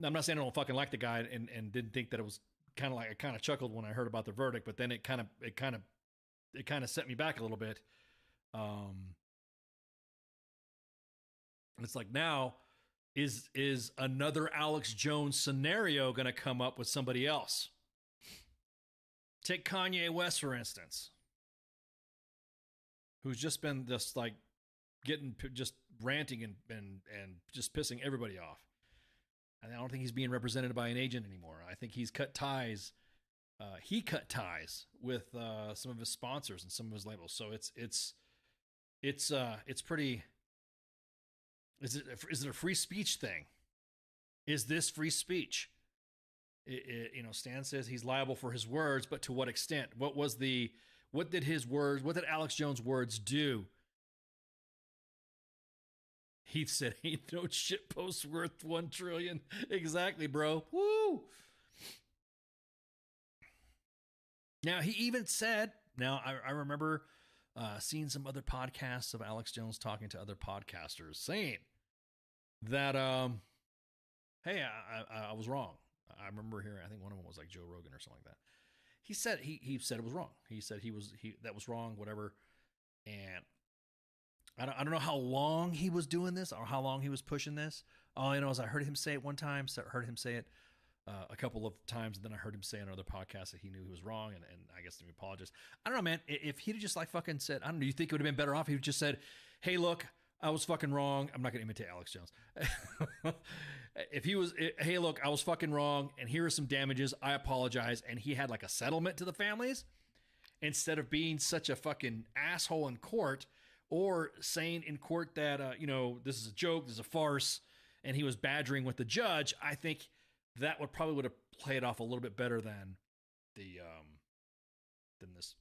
Speaker 12: I'm not saying I don't fucking like the guy and didn't think that it was kind of like I kind of chuckled when I heard about the verdict, but then it kind of set me back a little bit. It's like, now is another Alex Jones scenario going to come up with somebody else? Take Kanye West, for instance, who's just been just like just ranting and just pissing everybody off. And I don't think he's being represented by an agent anymore. I think he's cut ties. He cut ties with some of his sponsors and some of his labels. So it's pretty. Is it a free speech thing? Is this free speech? Stan says he's liable for his words, but to what extent? What did Alex Jones' words do? Heath said, ain't no shit post worth $1 trillion. Exactly, bro. Woo! Now, he even said, now I remember seeing some other podcasts of Alex Jones talking to other podcasters saying that, hey, I was wrong. I remember hearing, I think one of them was like Joe Rogan or something like that. He said it was wrong. He said that was wrong, whatever. And I don't know how long he was doing this or how long he was pushing this. All I know is I heard him say it one time, heard him say it a couple of times, and then I heard him say on another podcast that he knew he was wrong, and I guess he apologized. I don't know, man. If he'd just like fucking said, I don't know, you think it would have been better off if he just said, hey, look, I was fucking wrong. I'm not going to imitate Alex Jones. If he was, hey, look, I was fucking wrong, and here are some damages. I apologize. And he had like a settlement to the families instead of being such a fucking asshole in court or saying in court that, this is a joke, this is a farce, and he was badgering with the judge. I think that would have played off a little bit better than than this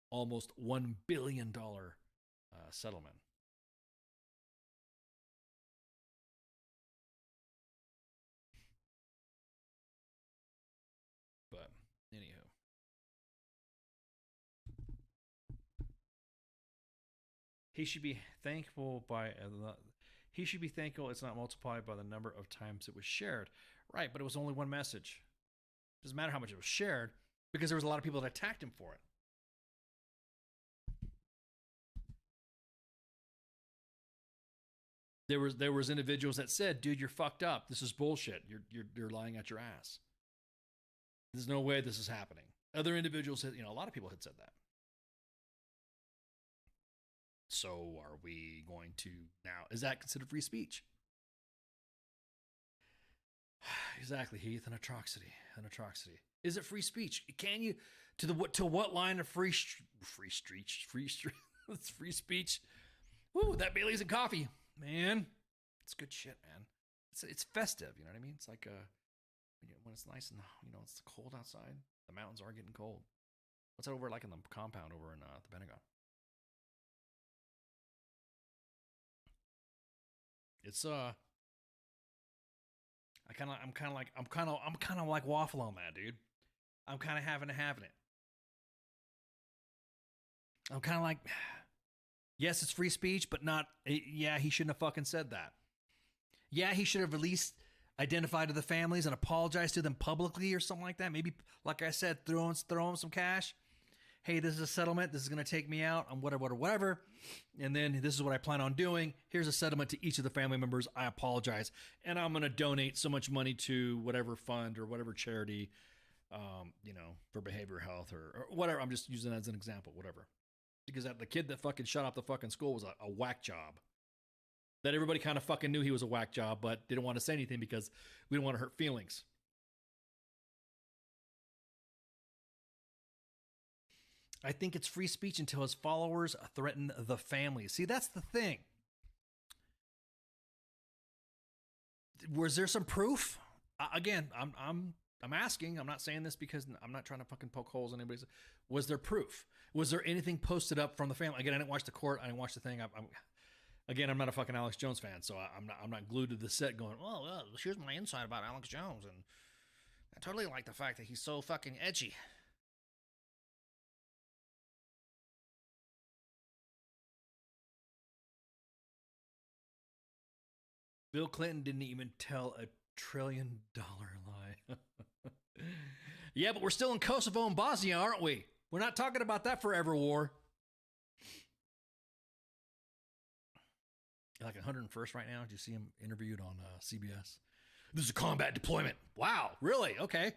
Speaker 12: almost $1 billion settlement. But anywho, he should be thankful it's not multiplied by the number of times it was shared. Right, but it was only one message. Doesn't matter how much it was shared because there was a lot of people that attacked him for it. There was individuals that said, "Dude, you're fucked up. This is bullshit. You're lying out your ass. There's no way this is happening." Other individuals had, a lot of people had said that. So are we going to now, is that considered free speech? Exactly, Heath, an atrocity. Is it free speech? Can you, to what line of free speech? Woo, that Bailey's and coffee, man. It's good shit, man. It's festive, you know what I mean? It's like when it's nice and, it's cold outside. The mountains are getting cold. What's that over like in the compound over in the Pentagon? It's I'm kind of like waffle on that, dude. I'm kind of having it. I'm kind of like, yes, it's free speech, but not. Yeah, he shouldn't have fucking said that. Yeah, he should have at least identified to the families and apologized to them publicly or something like that. Maybe, like I said, throw him some cash. Hey, this is a settlement. This is going to take me out on whatever. And then this is what I plan on doing. Here's a settlement to each of the family members. I apologize. And I'm going to donate so much money to whatever fund or whatever charity, for behavioral health or whatever. I'm just using that as an example, whatever. Because the kid that fucking shut off the fucking school was a whack job. That everybody kind of fucking knew he was a whack job, but didn't want to say anything because we didn't want to hurt feelings. I think it's free speech until his followers threaten the family. See, that's the thing. Was there some proof? Again, I'm asking. I'm not saying this because I'm not trying to fucking poke holes in anybody's. Was there proof? Was there anything posted up from the family? Again, I didn't watch the court. I didn't watch the thing. I'm not a fucking Alex Jones fan, so I'm not glued to the set going, well, here's my insight about Alex Jones, and I totally like the fact that he's so fucking edgy. Bill Clinton didn't even tell $1 trillion lie. Yeah, but we're still in Kosovo and Bosnia, aren't we? We're not talking about that forever war. Like 101st right now. Did you see him interviewed on CBS? This is a combat deployment. Wow, really? Okay.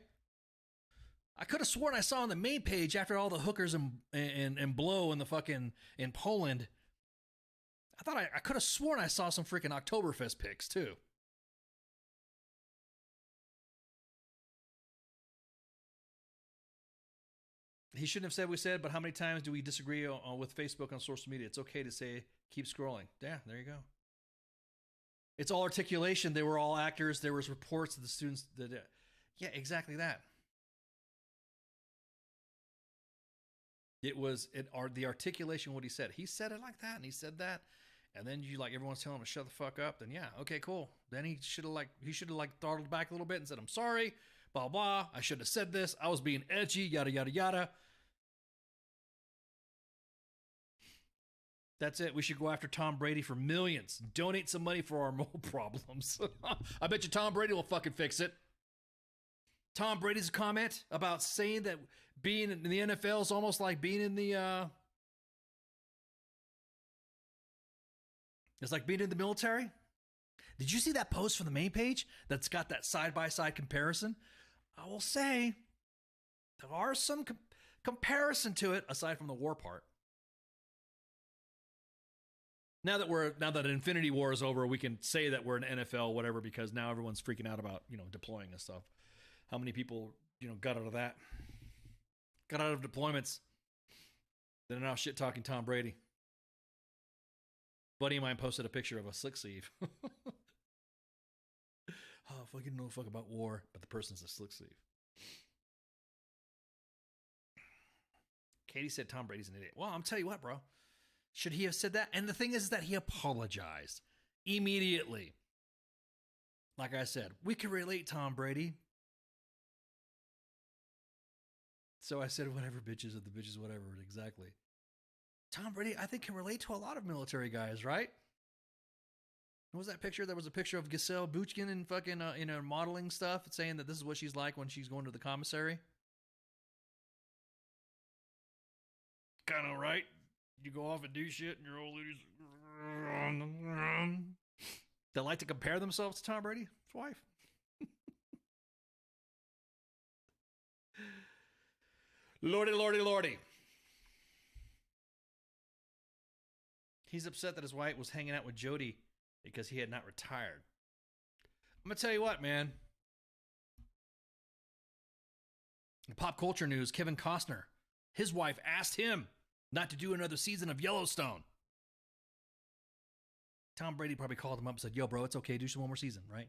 Speaker 12: I could have sworn I saw on the main page after all the hookers and blow in the fucking in Poland. I thought I could have sworn I saw some freaking Oktoberfest pics too. He shouldn't have said we said, but how many times do we disagree with Facebook on social media? It's okay to say, keep scrolling. Yeah, there you go. It's all articulation. They were all actors. There was reports of the students that, yeah, exactly that. It was the articulation, what he said. He said it like that, and he said that. and then you like everyone's telling him to shut the fuck up, then yeah, okay, cool. Then he should have throttled back a little bit and said, I'm sorry, blah, blah. I should have said this. I was being edgy, yada, yada, yada. That's it. We should go after Tom Brady for millions. Donate some money for our mole problems. I bet you Tom Brady will fucking fix it. Tom Brady's comment about saying that being in the NFL is almost like being in the it's like being in the military. Did you see that post from the main page that's got that side-by-side comparison? I will say there are some comparison to it aside from the war part. Now that Infinity War is over, we can say that we're an NFL, whatever, because now everyone's freaking out about, deploying and stuff. How many people, got out of that? Got out of deployments. They're now shit talking Tom Brady. Buddy of mine posted a picture of a slick sleeve. Oh, fucking no fuck about war, but the person's a slick sleeve. Katie said Tom Brady's an idiot. Well, I'm telling you what, bro. Should he have said that? And the thing is that he apologized immediately. Like I said, we can relate, Tom Brady. So I said, whatever, bitches of the bitches, whatever, exactly. Tom Brady, I think, can relate to a lot of military guys, right? What was that picture? There was a picture of Giselle Bündchen in fucking modeling stuff, saying that this is what she's like when she's going to the commissary. Kind of right. You go off and do shit, and your old ladies. They like to compare themselves to Tom Brady, his wife. Lordy, lordy, lordy. He's upset that his wife was hanging out with Jody because he had not retired. I'm going to tell you what, man. In pop culture news, Kevin Costner, his wife asked him not to do another season of Yellowstone. Tom Brady probably called him up and said, yo, bro, it's okay. Do one more season, right?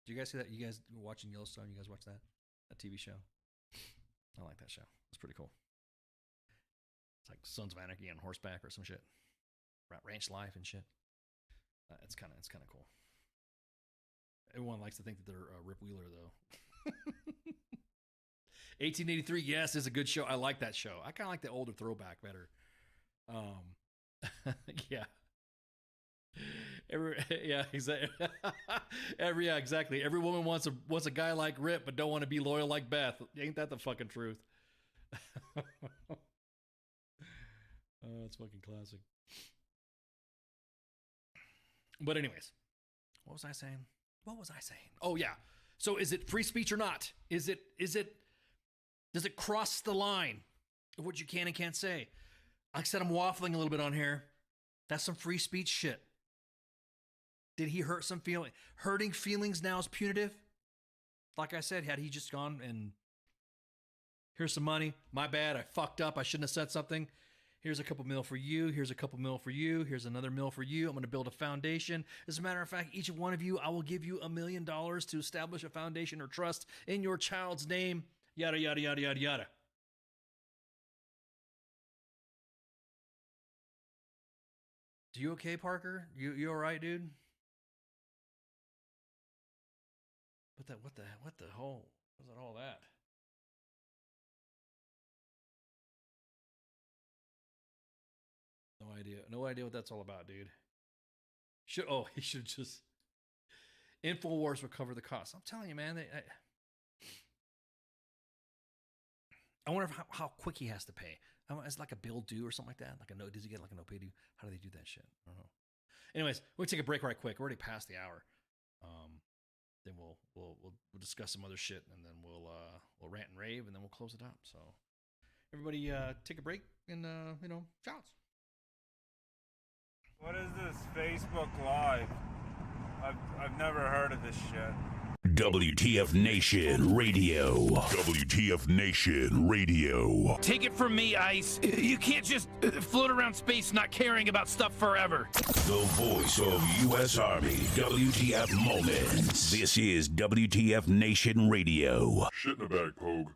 Speaker 12: Do you guys see that? You guys were watching Yellowstone? You guys watch that? That TV show? I like that show. It's pretty cool. It's like Sons of Anarchy on horseback or some shit. Ranch life and shit. It's kind of cool. Everyone likes to think that they're Rip Wheeler, though. 1883, yes, is a good show. I like that show. I kind of like the older throwback better. Yeah. Exactly. Every woman wants a guy like Rip, but don't want to be loyal like Beth. Ain't that the fucking truth? Oh, it's fucking classic. But anyways, what was I saying? Oh yeah. So is it free speech or not? Does it cross the line of what you can and can't say? Like I said, I'm waffling a little bit on here. That's some free speech shit. Did he hurt some feeling? Hurting feelings now is punitive? Like I said, had he just gone and here's some money. My bad. I fucked up. I shouldn't have said something. Here's a couple mil for you. Here's a couple mil for you. Here's another mil for you. I'm going to build a foundation. As a matter of fact, each one of you, I will give you $1 million to establish a foundation or trust in your child's name. Yada, yada, yada, yada, yada. You okay, Parker? You all right, dude? What the hell was that? All that? No idea what that's all about, dude. He should just. InfoWars will cover the cost. I'm telling you, man. I wonder how quick he has to pay. It's like a bill due or something like that. Does he get like a no pay due? How do they do that shit? I don't know. Anyways, we'll take a break right quick. We're already past the hour. Then we'll discuss some other shit, and then we'll rant and rave, and then we'll close it up. So everybody, take a break and shouts.
Speaker 13: What is this Facebook Live? I've never heard of this shit.
Speaker 7: WTF Nation Radio. WTF Nation Radio.
Speaker 14: Take it from me, Ice. You can't just float around space not caring about stuff forever.
Speaker 7: The voice of U.S. Army. WTF Moments. This is WTF Nation Radio.
Speaker 15: Shit in the bag, Pogue.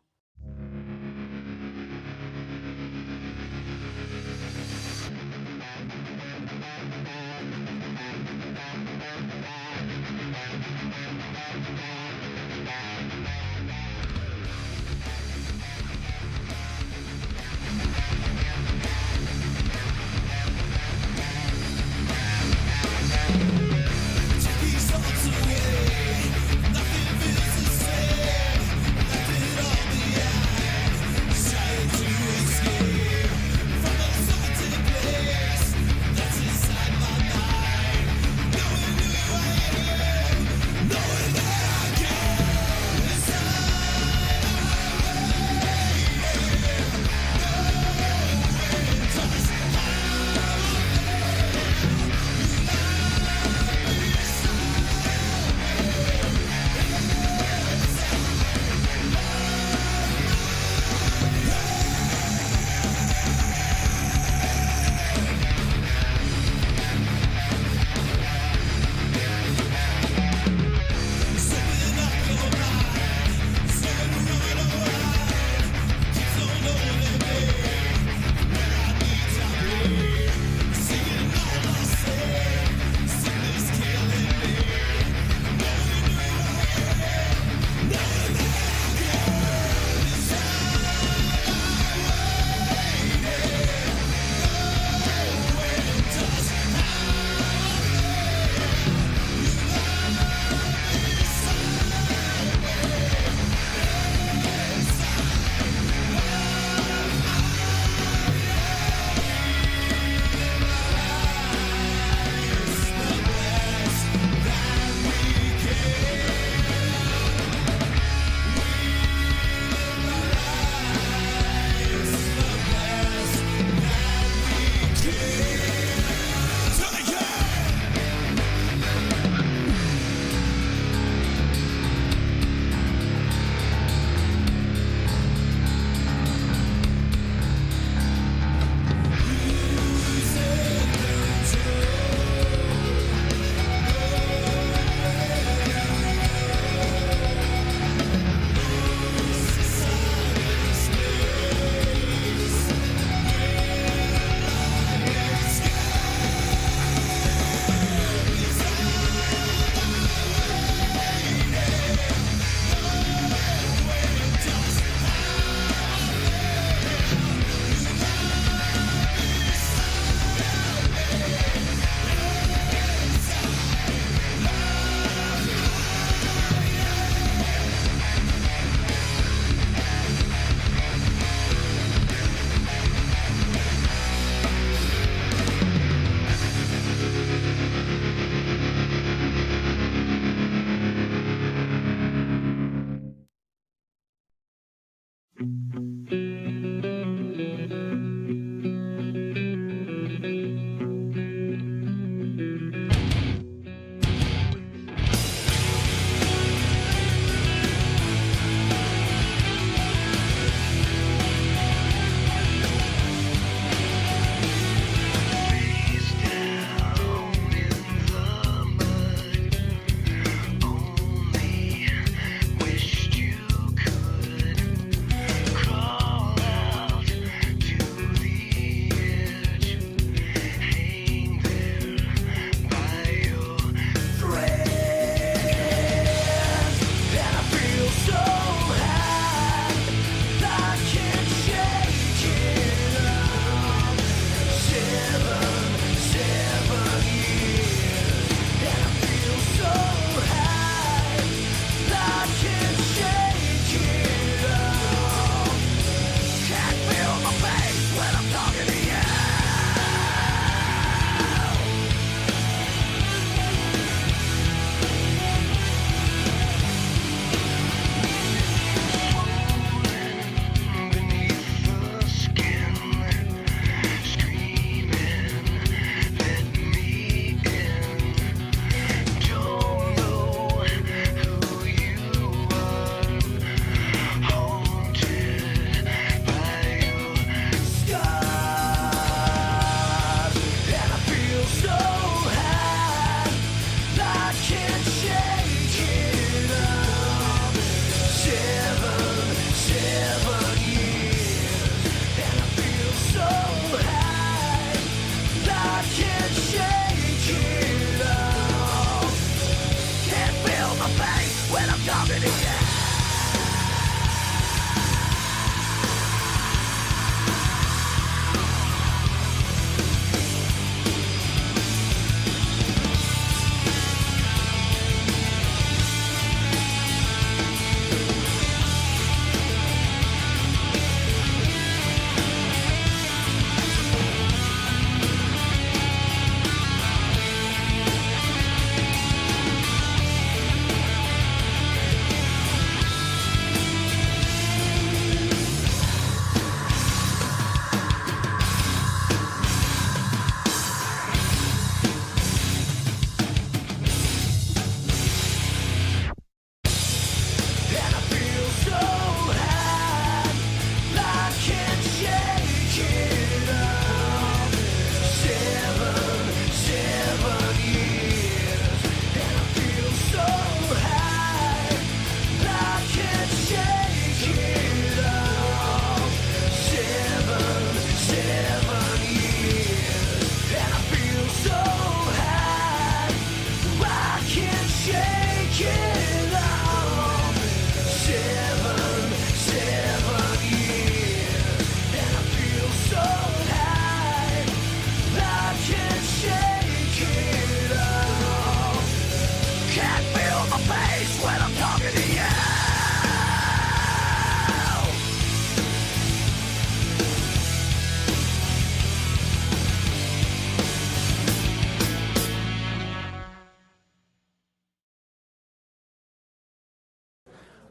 Speaker 15: when I'm talking to you.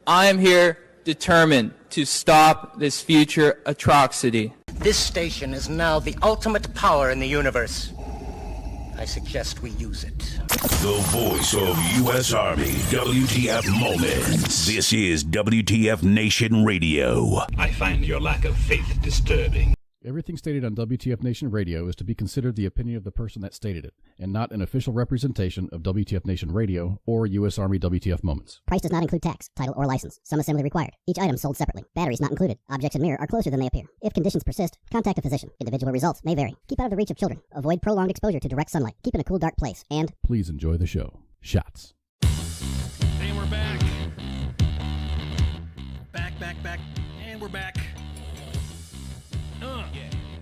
Speaker 16: I am here determined to stop this future atrocity.
Speaker 17: This station is now the ultimate power in the universe. I suggest we use it.
Speaker 7: The voice of U.S. Army, WTF Moments. This is WTF Nation Radio.
Speaker 14: I find your lack of faith disturbing.
Speaker 18: Everything stated on WTF Nation Radio is to be considered the opinion of the person that stated it, and not an official representation of WTF Nation Radio or U.S. Army WTF Moments.
Speaker 19: Price does not include tax, title, or license. Some assembly required. Each item sold separately. Batteries not included. Objects in mirror are closer than they appear. If conditions persist, contact a physician. Individual results may vary. Keep out of the reach of children. Avoid prolonged exposure to direct sunlight. Keep in a cool, dark place. And
Speaker 18: please enjoy the show. Shots.
Speaker 12: And we're back. Back. And we're back.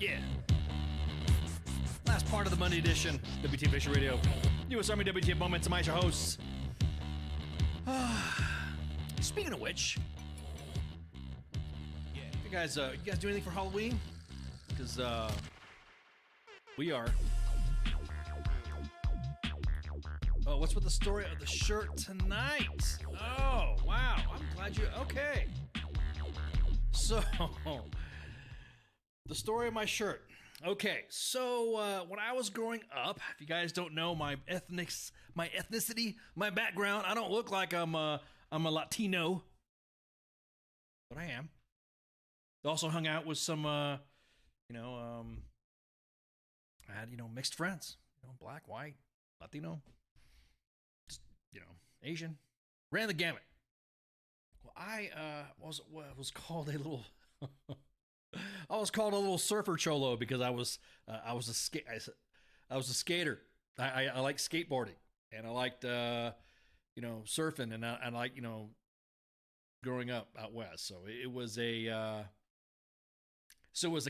Speaker 12: Yeah. Last part of the Monday edition, WTF Nation Radio, U.S. Army WTF Moments. I'm your host. Speaking of which, you guys do anything for Halloween? Because we are. Oh, what's with the story of the shirt tonight? Oh, wow. I'm glad you. Okay. So. The story of my shirt. Okay, so when I was growing up, if you guys don't know my ethnicity, my background, I don't look like I'm a Latino, but I am. Also hung out with some, I had mixed friends, black, white, Latino, just, Asian, ran the gamut. Well, I was called a little. I was called a little surfer cholo because I was a skater. I liked skateboarding and I liked surfing and I liked growing up out west. So it was a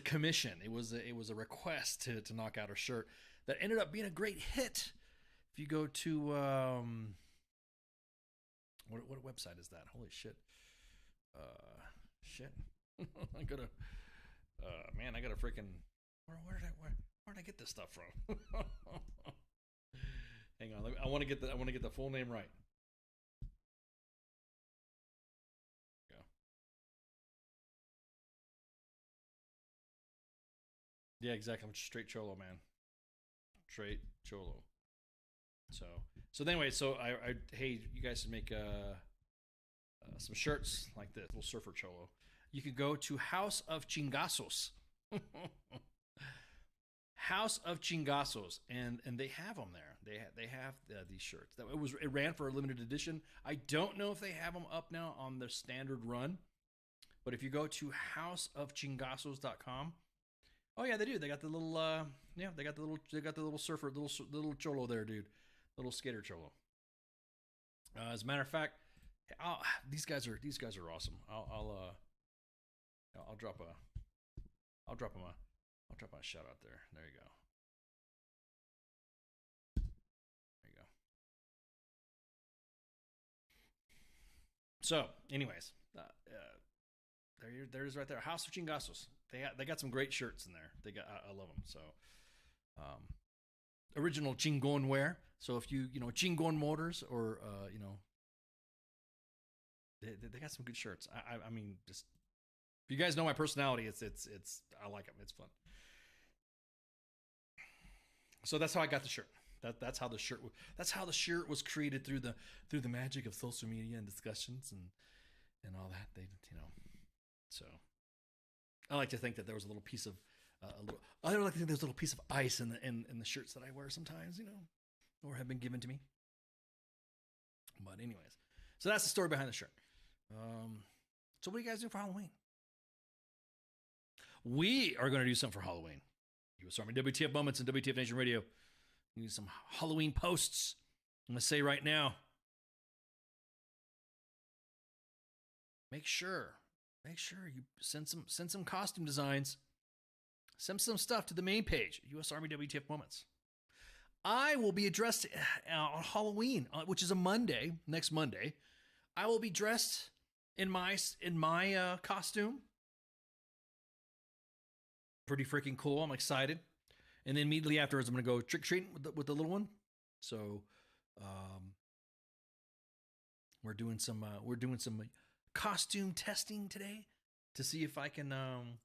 Speaker 12: commission. It was a request to knock out a shirt that ended up being a great hit. If you go to what website is that? Holy shit! I gotta. I gotta freaking. Where did I get this stuff from? Hang on, I want to get the full name right. Go. Yeah, exactly. I'm straight cholo, man. Straight cholo. So anyway, I hey, you guys should make some shirts like this, little surfer cholo. You could go to House of Chingazos. House of Chingazos, and they have them there. They have these shirts. It ran for a limited edition. I don't know if they have them up now on their standard run, but if you go to houseofchingazos.com, oh yeah, they do. They got the little they got the little surfer, little cholo there, dude, little skater cholo. As a matter of fact, These guys are awesome. I'll drop a shout out there. There you go. There you go. So, anyways, there it is right there. House of Chingazos. They got some great shirts in there. I love them. So, original Chingon wear. So if you Chingon Motors or they got some good shirts. I mean, just if you guys know my personality, it's I like them. It's fun. So that's how I got the shirt. That's how the shirt was created through the magic of social media and discussions and all that. So I like to think that there was a little piece of I like to think there's a little piece of ice in the shirts that I wear sometimes, or have been given to me. But anyways, so that's the story behind the shirt. So what are you guys doing for Halloween? We are going to do something for Halloween. U.S. Army WTF Moments and WTF Nation Radio. We need some Halloween posts. I'm going to say right now, make sure you send some costume designs. Send some stuff to the main page, U.S. Army WTF Moments. I will be dressed on Halloween, which is a Monday, next Monday. I will be dressed in my costume. Pretty freaking cool. I'm excited. And then immediately afterwards, I'm going to go trick-or-treating with the little one. So we're doing some costume testing today to see if I can I'm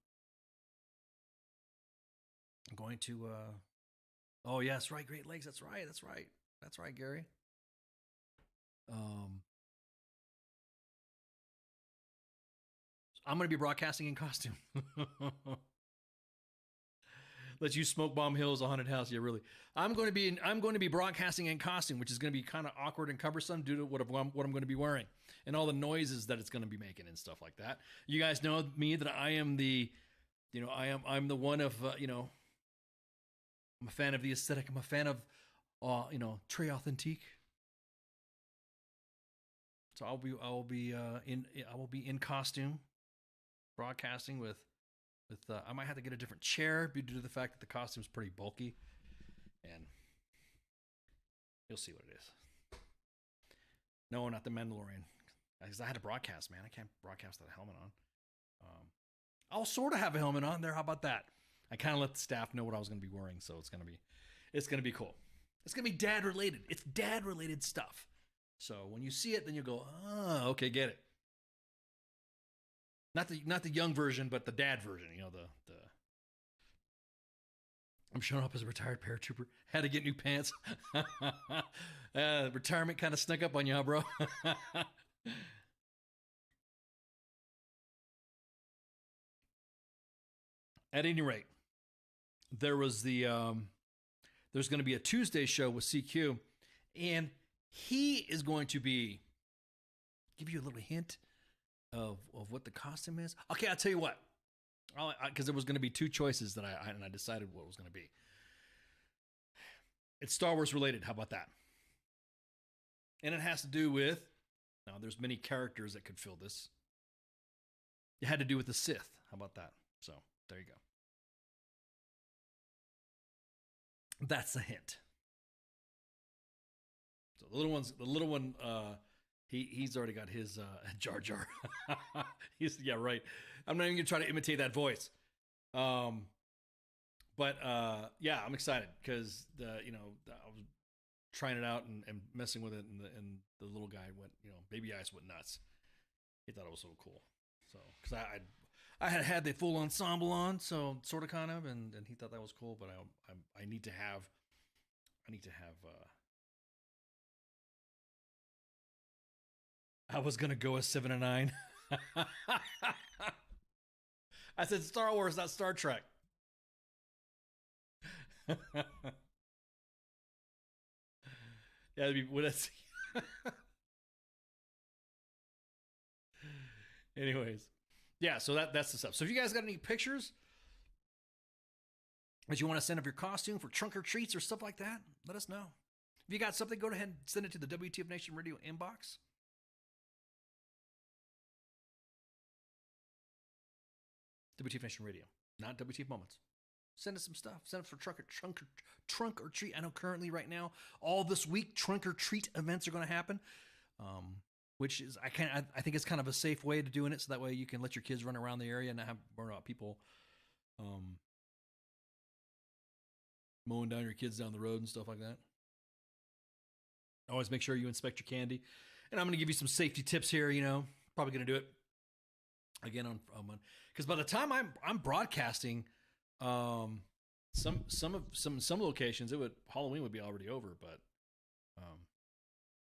Speaker 12: going to oh yeah, that's right, Great Lakes. That's right, Gary. I'm going to be broadcasting in costume. Let's use Smoke Bomb Hills, a haunted house. Yeah, really. I'm going to be broadcasting in costume, which is going to be kind of awkward and cumbersome due to what I'm going to be wearing and all the noises that it's going to be making and stuff like that. You guys know me that I am the, I'm the one of, I'm a fan of the aesthetic. I'm a fan of, très authentique. So I will be in costume, broadcasting with I might have to get a different chair due to the fact that the costume's pretty bulky, and you'll see what it is. No, not the Mandalorian, because I had to broadcast, man. I can't broadcast that helmet on. I'll sort of have a helmet on there. How about that? I kind of let the staff know what I was going to be wearing, so it's going to be cool. It's going to be dad related. It's dad related stuff. So when you see it, then you go, oh, okay, get it. Not the young version, but the dad version. The I'm showing up as a retired paratrooper. Had to get new pants. Retirement kind of snuck up on you, huh, bro? At any rate, there was there's going to be a Tuesday show with CQ, and he is going to be give you a little hint of what the costume is. Okay, I'll tell you what. Because there was going to be two choices that I decided what it was going to be. It's Star Wars related. How about that? And it has to do with, now there's many characters that could fill this. It had to do with the Sith. How about that? So there you go. That's a hint. So the little one, he's already got his Jar Jar. Yeah, right. I'm not even gonna try to imitate that voice. But yeah, I'm excited because I was trying it out and messing with it, and the little guy went, Baby Ice went nuts. He thought it was so cool. So because I had the full ensemble on, so sort of kind of, and he thought that was cool. But I need to have I was gonna go with 7 and 9. I said Star Wars, not Star Trek. Yeah, anyways, yeah. So that's the stuff. So if you guys got any pictures that you want to send of your costume for trunk or treats or stuff like that, let us know. If you got something, go ahead and send it to the WTF Nation Radio inbox. WTF Nation Radio, not WTF Moments. Send us some stuff. Send us for trunk or treat. I know currently right now, all this week, trunk or treat events are going to happen, which is I think it's kind of a safe way to doing it, so that way you can let your kids run around the area and not have burn out people mowing down your kids down the road and stuff like that. Always make sure you inspect your candy. And I'm going to give you some safety tips here, probably going to do it again on because by the time I'm broadcasting, some locations Halloween would be already over, but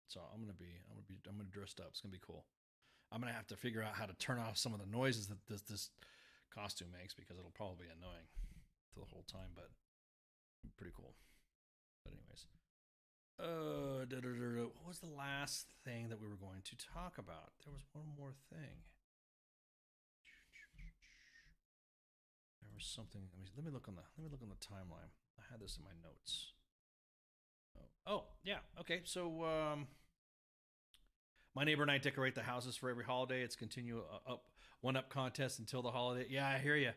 Speaker 12: so I'm gonna dress up. It's gonna be cool. I'm gonna have to figure out how to turn off some of the noises that this costume makes, because it'll probably be annoying for the whole time, but pretty cool. But anyways, what was the last thing that we were going to talk about? There was one more thing. There was something. Let me look on the timeline. I had this in my notes. Oh yeah. Okay. So my neighbor and I decorate the houses for every holiday. It's continue one up contest until the holiday. Yeah, I hear you.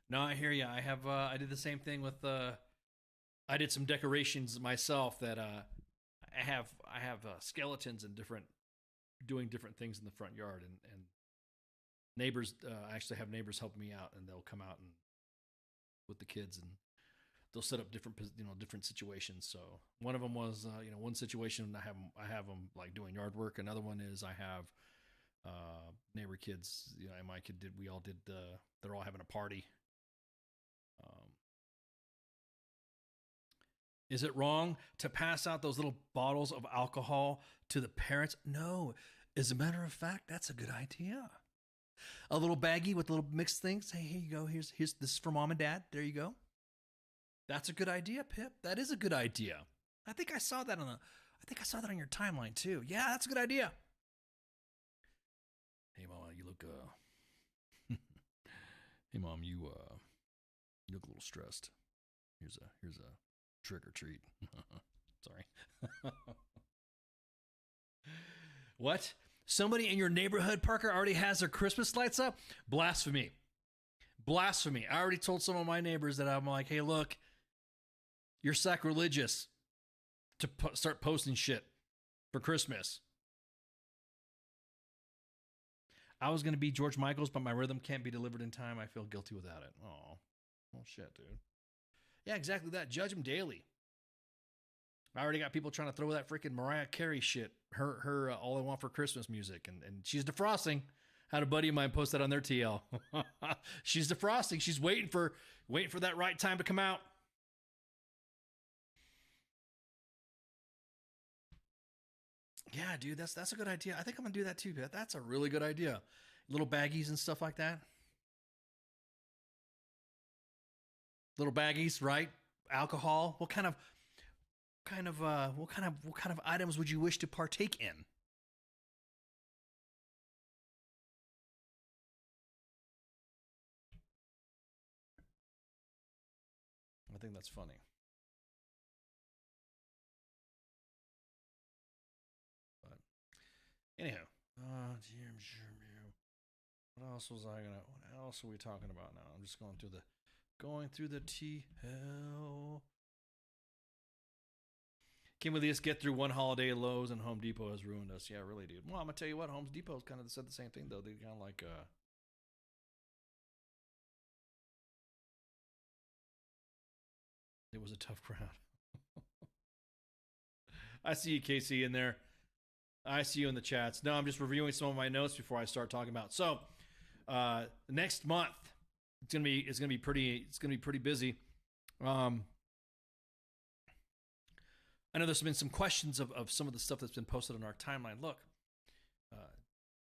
Speaker 12: No, I hear you. I have. I did the same thing with. I did some decorations myself. That I have skeletons and doing different things in the front yard, and neighbors. I actually have neighbors help me out, and they'll come out and with the kids, and they'll set up different situations. So one of them was, one situation I have them like doing yard work. Another one is I have neighbor kids. And my kid did. We all did. They're all having a party. Is it wrong to pass out those little bottles of alcohol to the parents? No. As a matter of fact, that's a good idea. A little baggie with little mixed things. Hey, here you go. Here's this is for mom and dad. There you go. That's a good idea, Pip. That is a good idea. I think I saw that on your timeline too. Yeah, that's a good idea. Hey, Mama, you look hey, Mom, you look a little stressed. Here's a trick or treat. Sorry. What? Somebody in your neighborhood, Parker, already has their Christmas lights up? Blasphemy. Blasphemy. I already told some of my neighbors that I'm like, hey, look, you're sacrilegious to start posting shit for Christmas. I was going to be George Michael's, but my rhythm can't be delivered in time. I feel guilty without it. Oh shit, dude. Yeah, exactly that. Judge them daily. I already got people trying to throw that freaking Mariah Carey shit. Her All I Want for Christmas music. And she's defrosting. Had a buddy of mine post that on their TL. She's defrosting. She's waiting for that right time to come out. Yeah, dude, that's a good idea. I think I'm gonna do that too. That's a really good idea. Little baggies and stuff like that. Little baggies, right? Alcohol. What kind of items would you wish to partake in? I think that's funny. But anyhow, what else was I gonna? What else are we talking about now? I'm just going through the T-hell. Can we just get through one holiday at Lowe's and Home Depot has ruined us? Yeah, really, dude. Well, I'm gonna tell you what, Home Depot's kind of said the same thing though. They kind of like it was a tough crowd. I see you, Casey, in there. I see you in the chats. No, I'm just reviewing some of my notes before I start talking about. So, next month it's gonna be pretty busy. I know there's been some questions of some of the stuff that's been posted on our timeline. Look,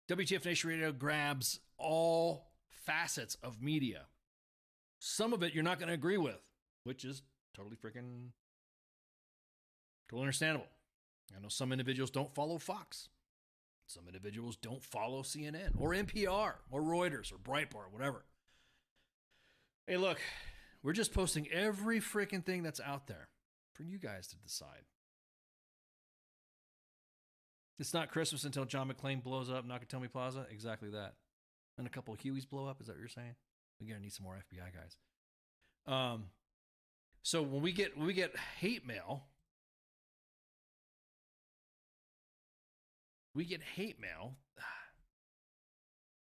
Speaker 12: WTF Nation Radio grabs all facets of media. Some of it you're not going to agree with, which is totally understandable. I know some individuals don't follow Fox. Some individuals don't follow CNN or NPR or Reuters or Breitbart, whatever. Hey, look, we're just posting every freaking thing that's out there for you guys to decide. It's not Christmas until John McClane blows up Nakatomi Plaza. Exactly that. And a couple of Hueys blow up. Is that what you're saying? We're gonna need some more FBI guys. So when we get hate mail,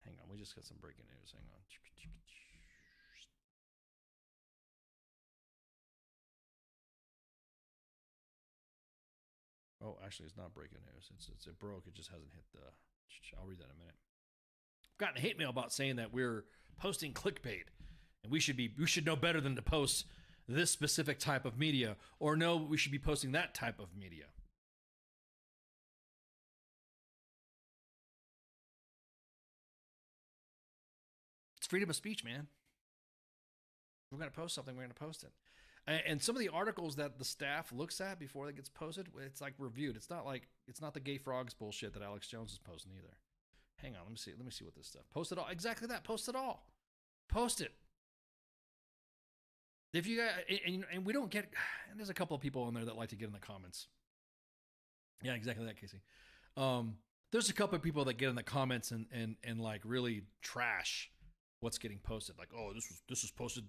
Speaker 12: Hang on, we just got some breaking news. Hang on. Oh, actually, it's not breaking news. It broke. It just hasn't hit the. I'll read that in a minute. I've gotten hate mail about saying that we're posting clickbait, and we should know better than to post this specific type of media, or no, we should be posting that type of media. It's freedom of speech, man. If we're going to post something, we're going to post it. And some of the articles that the staff looks at before it gets posted, it's like reviewed. It's not the gay frogs bullshit that Alex Jones is posting either. Hang on, let me see what this stuff. Post it all. Exactly that. Post it all. Post it. If you guys, and we don't get, and there's a couple of people in there that like to get in the comments. Yeah, exactly that, Casey. There's a couple of people that get in the comments and like really trash what's getting posted. Like, oh, this was posted.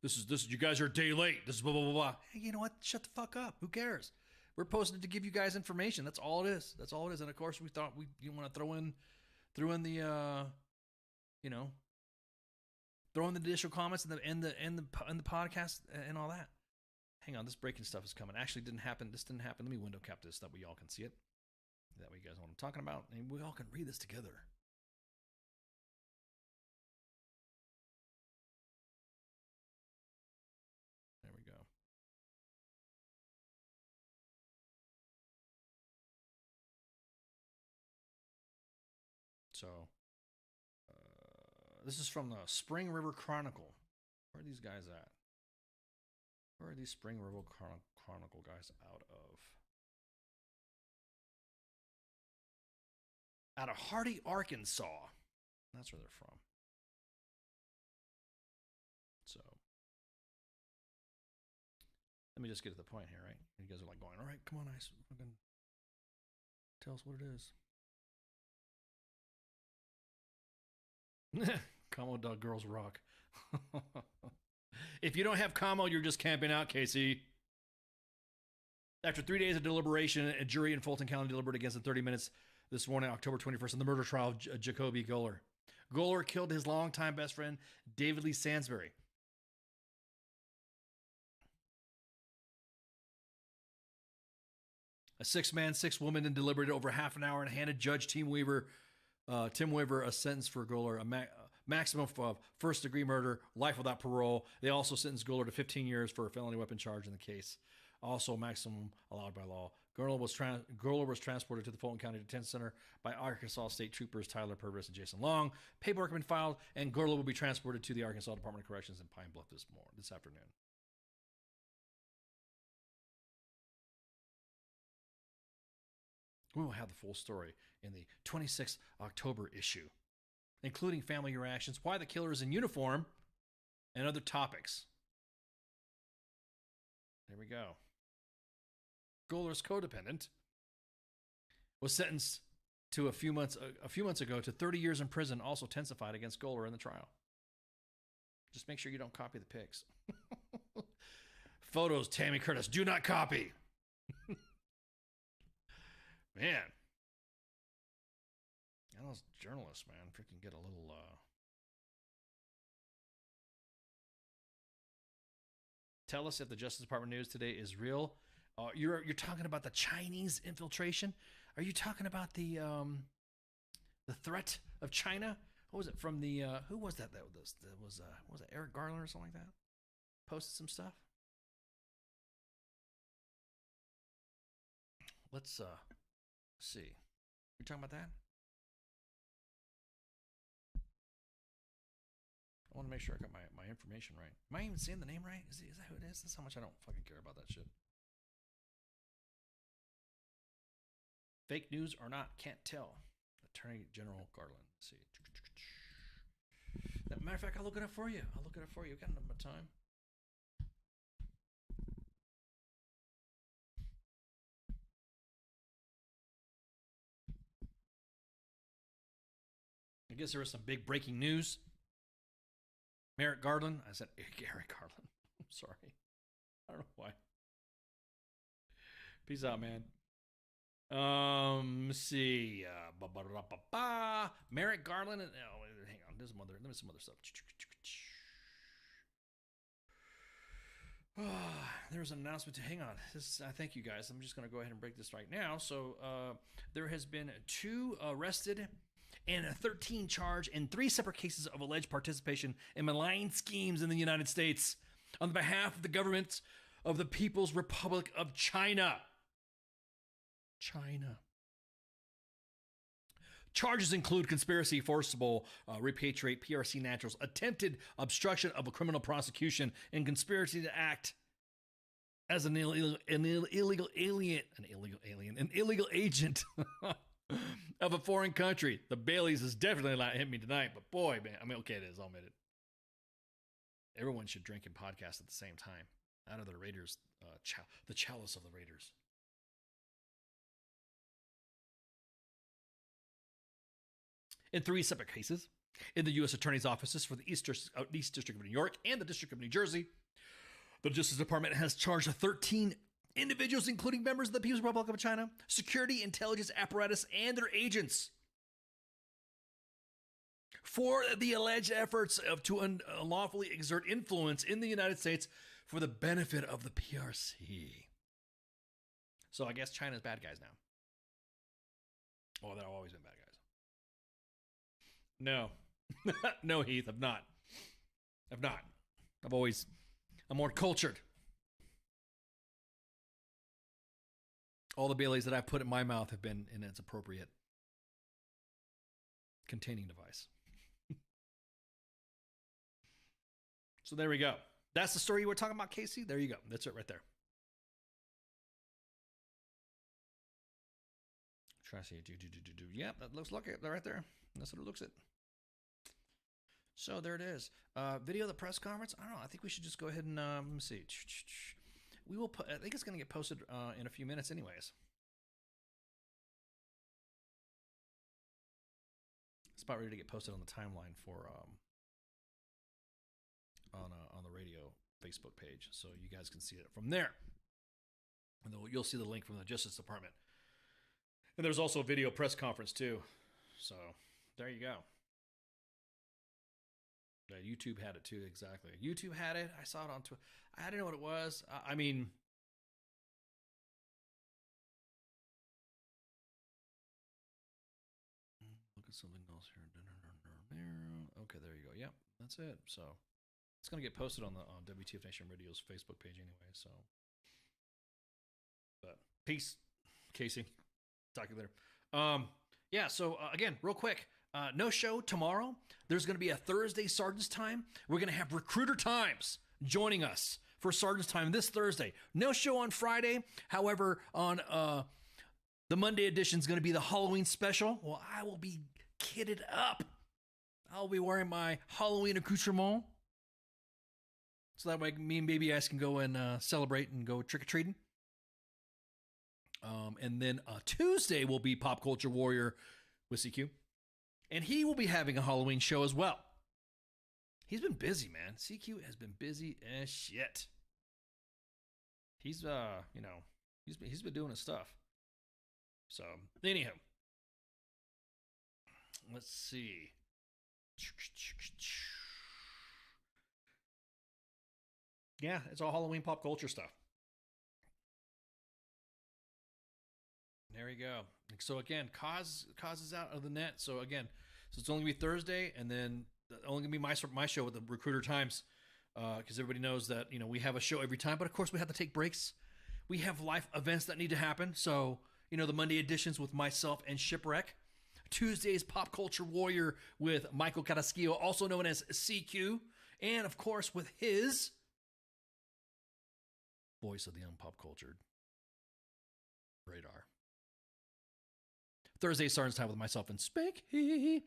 Speaker 12: This you guys are a day late. This is blah blah blah blah. Hey, you know what? Shut the fuck up. Who cares? We're posting it to give you guys information. That's all it is. That's all it is. And of course, we thought you want to throw in the throw in the additional comments and the podcast and all that. Hang on, this breaking stuff is coming. Actually, didn't happen. This didn't happen. Let me window cap this so that we all can see it. That way, you guys know what I'm talking about, and we all can read this together. There we go. So, this is from the Spring River Chronicle. Where are these guys at? Where are these Spring River Chronicle guys out of? Out of Hardy, Arkansas. That's where they're from. So, let me just get to the point here, right? You guys are like going, all right, come on, Ice. Fucking tell us what it is. Como dog girls rock. If you don't have Como, you're just camping out, Casey. After 3 days of deliberation, a jury in Fulton County deliberated against in 30 minutes this morning, October 21st, in the murder trial of Jacoby Goler. Goler killed his longtime best friend, David Lee Sansbury. A 6-man, 6-woman then deliberated over half an hour and handed Judge Tim Weaver a sentence for Goler, a maximum of first-degree murder, life without parole. They also sentenced Goler to 15 years for a felony weapon charge in the case. Also, maximum allowed by law. Goler was transported to the Fulton County Detention Center by Arkansas State Troopers Tyler Purvis and Jason Long. Paperwork has been filed, and Goler will be transported to the Arkansas Department of Corrections in Pine Bluff this afternoon. We will have the full story in the 26th October issue, including family reactions, why the killer is in uniform, and other topics. There we go. Goler's codependent was sentenced to a few months ago to 30 years in prison, also testified against Goler in the trial. Just make sure you don't copy the pics. Photos, Tammy Curtis, do not copy. Man. I know journalists, man, freaking get a little Tell us if the Justice Department news today is real. You're talking about the Chinese infiltration? Are you talking about the threat of China? What was it from the who was that? That was it Eric Garland or something like that? Posted some stuff. Let's see. You talking about that? I want to make sure I got my information right. Am I even saying the name right? Is that who it is? That's how much I don't fucking care about that shit. Fake news or not, can't tell. Attorney General Garland. Let's see. Matter of fact, I'll look it up for you. I've got enough time. I guess there was some big breaking news. Merrick Garland. I said Gary Garland. I'm sorry. I don't know why. Peace out, man. Let's see. Merrick Garland. And, oh, hang on. There's some other stuff. There's an announcement to hang on. Thank you guys. I'm just going to go ahead and break this right now. So there has been 2 arrested and 13 charged in 3 separate cases of alleged participation in malign schemes in the United States on behalf of the government of the People's Republic of China. Charges include conspiracy, forcible repatriate PRC nationals, attempted obstruction of a criminal prosecution, and conspiracy to act as an illegal agent of a foreign country. The Baileys is definitely not hitting me tonight, but boy, man, I mean, okay, it is. I'll admit it. Everyone should drink and podcast at the same time. Out of the Raiders, the chalice of the Raiders. In 3 separate cases, in the U.S. Attorney's offices for the East District of New York and the District of New Jersey, the Justice Department has charged 13 individuals, including members of the People's Republic of China, security intelligence apparatus, and their agents, for the alleged efforts to unlawfully exert influence in the United States for the benefit of the PRC. So I guess China's bad guys now. Oh, they've always been bad guys. No. No, Heath, I'm not. I'm more cultured. All the Baileys that I've put in my mouth have been in its appropriate containing device. So there we go. That's the story you were talking about, Casey. There you go. That's it right there. Try to see. Yeah, that looks like it right there. That's what it looks at. So there it is. Video of the press conference. I don't know. I think we should just go ahead and let me see. We will. I think it's going to get posted in a few minutes, anyways. It's about ready to get posted on the timeline for on the radio Facebook page, so you guys can see it from there. And then you'll see the link from the Justice Department. And there's also a video press conference too. So there you go. Yeah, YouTube had it too, exactly. YouTube had it. I saw it on Twitter. I didn't know what it was. I mean, look at something else here. Okay, there you go. Yep, that's it. So it's going to get posted on the WTF Nation Radio's Facebook page anyway. So, but peace, Casey. Talk to you later. Yeah. So again, real quick. No show tomorrow. There's going to be a Thursday Sergeant's Time. We're going to have Recruiter Times joining us for Sergeant's Time this Thursday. No show on Friday. However, on the Monday edition is going to be the Halloween special. Well, I will be kitted up. I'll be wearing my Halloween accoutrement. So that way me and Baby Ice can go and celebrate and go trick-or-treating. And then Tuesday will be Pop Culture Warrior with CQ. And he will be having a Halloween show as well. He's been busy, man. CQ has been busy as shit. He's he's been doing his stuff. So, anyhow. Let's see. Yeah, it's all Halloween pop culture stuff. There you go. So again, Cause is out of the net. So again, it's only gonna be Thursday, and then only gonna be my show with the Recruiter Times, because everybody knows that we have a show every time, but of course we have to take breaks. We have life events that need to happen. So the Monday editions with myself and Shipwreck. Tuesday's Pop Culture Warrior with Michael Carrasquillo, also known as CQ, and of course with his voice of the unpop cultured Radar. Thursday, Sergeant's Time with myself and Spanky.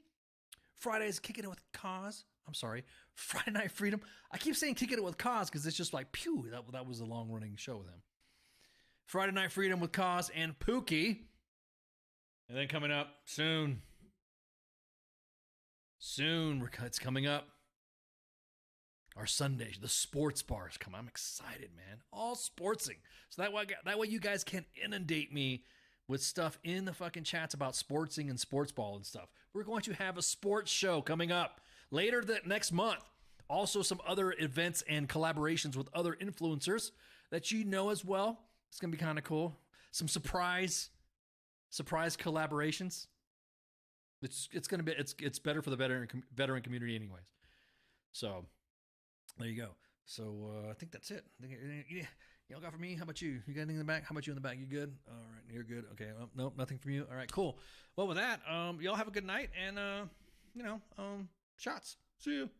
Speaker 12: Friday's Kicking It With Cause. I'm sorry. Friday Night Freedom. I keep saying Kicking It With Cause because it's just like, pew, that was a long-running show with him. Friday Night Freedom with Cause and Pookie. And then coming up soon. It's coming up. Our Sunday, the sports bars come. I'm excited, man. All sportsing. So that way you guys can inundate me with stuff in the fucking chats about sportsing and sports ball and stuff. We're going to have a sports show coming up later next month. Also some other events and collaborations with other influencers that you know as well. It's going to be kind of cool. Some surprise collaborations. It's going to be it's better for the veteran community anyways. So there you go. So I think that's it. Y'all got for me? How about you? You got anything in the back? How about you in the back? You good? All right, you're good. Okay. Nope, nothing from you. All right, cool. Well, with that, y'all have a good night and shots. See you.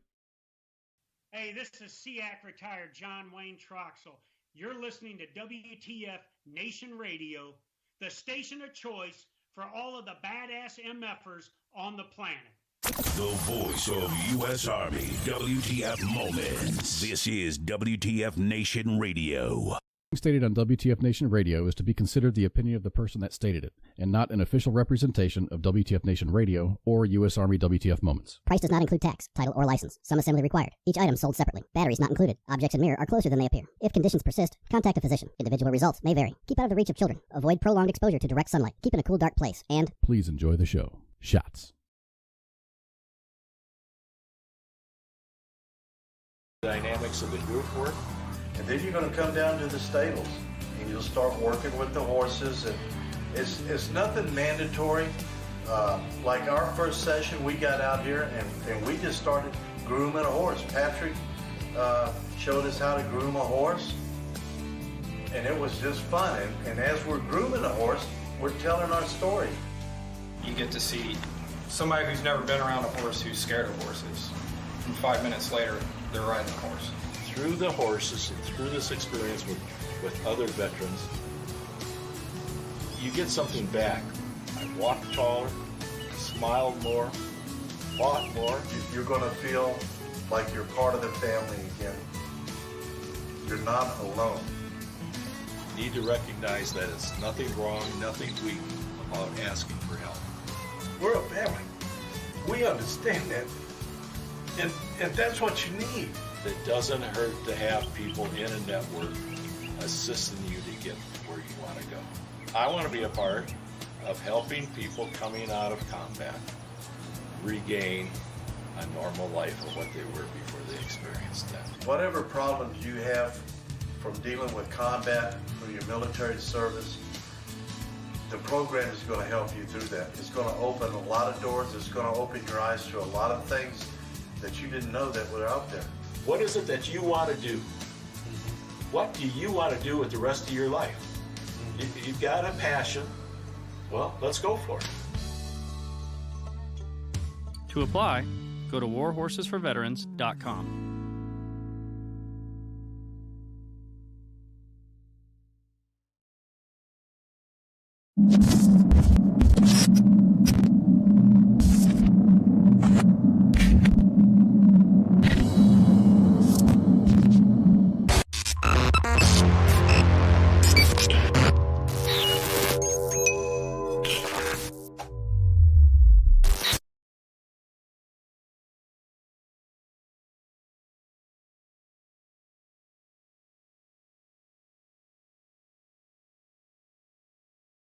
Speaker 15: Hey, this is SEAC retired John Wayne Troxel. You're listening to WTF Nation Radio, the station of choice for all of the badass MFers on the planet.
Speaker 7: The voice of U.S. Army, WTF Moments. This is WTF Nation Radio.
Speaker 18: Stated on WTF Nation Radio is to be considered the opinion of the person that stated it, and not an official representation of WTF Nation Radio or U.S. Army WTF Moments.
Speaker 19: Price does not include tax, title, or license. Some assembly required. Each item sold separately. Batteries not included. Objects in mirror are closer than they appear. If conditions persist, contact a physician. Individual results may vary. Keep out of the reach of children. Avoid prolonged exposure to direct sunlight. Keep in a cool, dark place. And
Speaker 18: please enjoy the show. Shots.
Speaker 20: Dynamics of the group work, and then you're going to come down to the stables and you'll start working with the horses, and it's nothing mandatory. Like our first session, we got out here and we just started grooming a horse. Patrick showed us how to groom a horse, and it was just fun. And as we're grooming a horse, we're telling our story.
Speaker 21: You get to see somebody who's never been around a horse who's scared of horses, and 5 minutes later they're riding a horse.
Speaker 20: Through the horses and through this experience with other veterans, you get something back. I walked taller, smiled more, fought more. You're going to feel like you're part of the family again. You're not alone. You need to recognize that it's nothing wrong, nothing weak about asking for help. We're a family. We understand that. And that's what you need. It doesn't hurt to have people in a network assisting you to get where you want to go. I want to be a part of helping people coming out of combat regain a normal life of what they were before they experienced that. Whatever problems you have from dealing with combat or your military service, the program is going to help you through that. It's going to open a lot of doors. It's going to open your eyes to a lot of things that you didn't know that were out there. What is it that you want to do? What do you want to do with the rest of your life? You've got a passion. Well, let's go for it.
Speaker 3: To apply, go to warhorsesforveterans.com.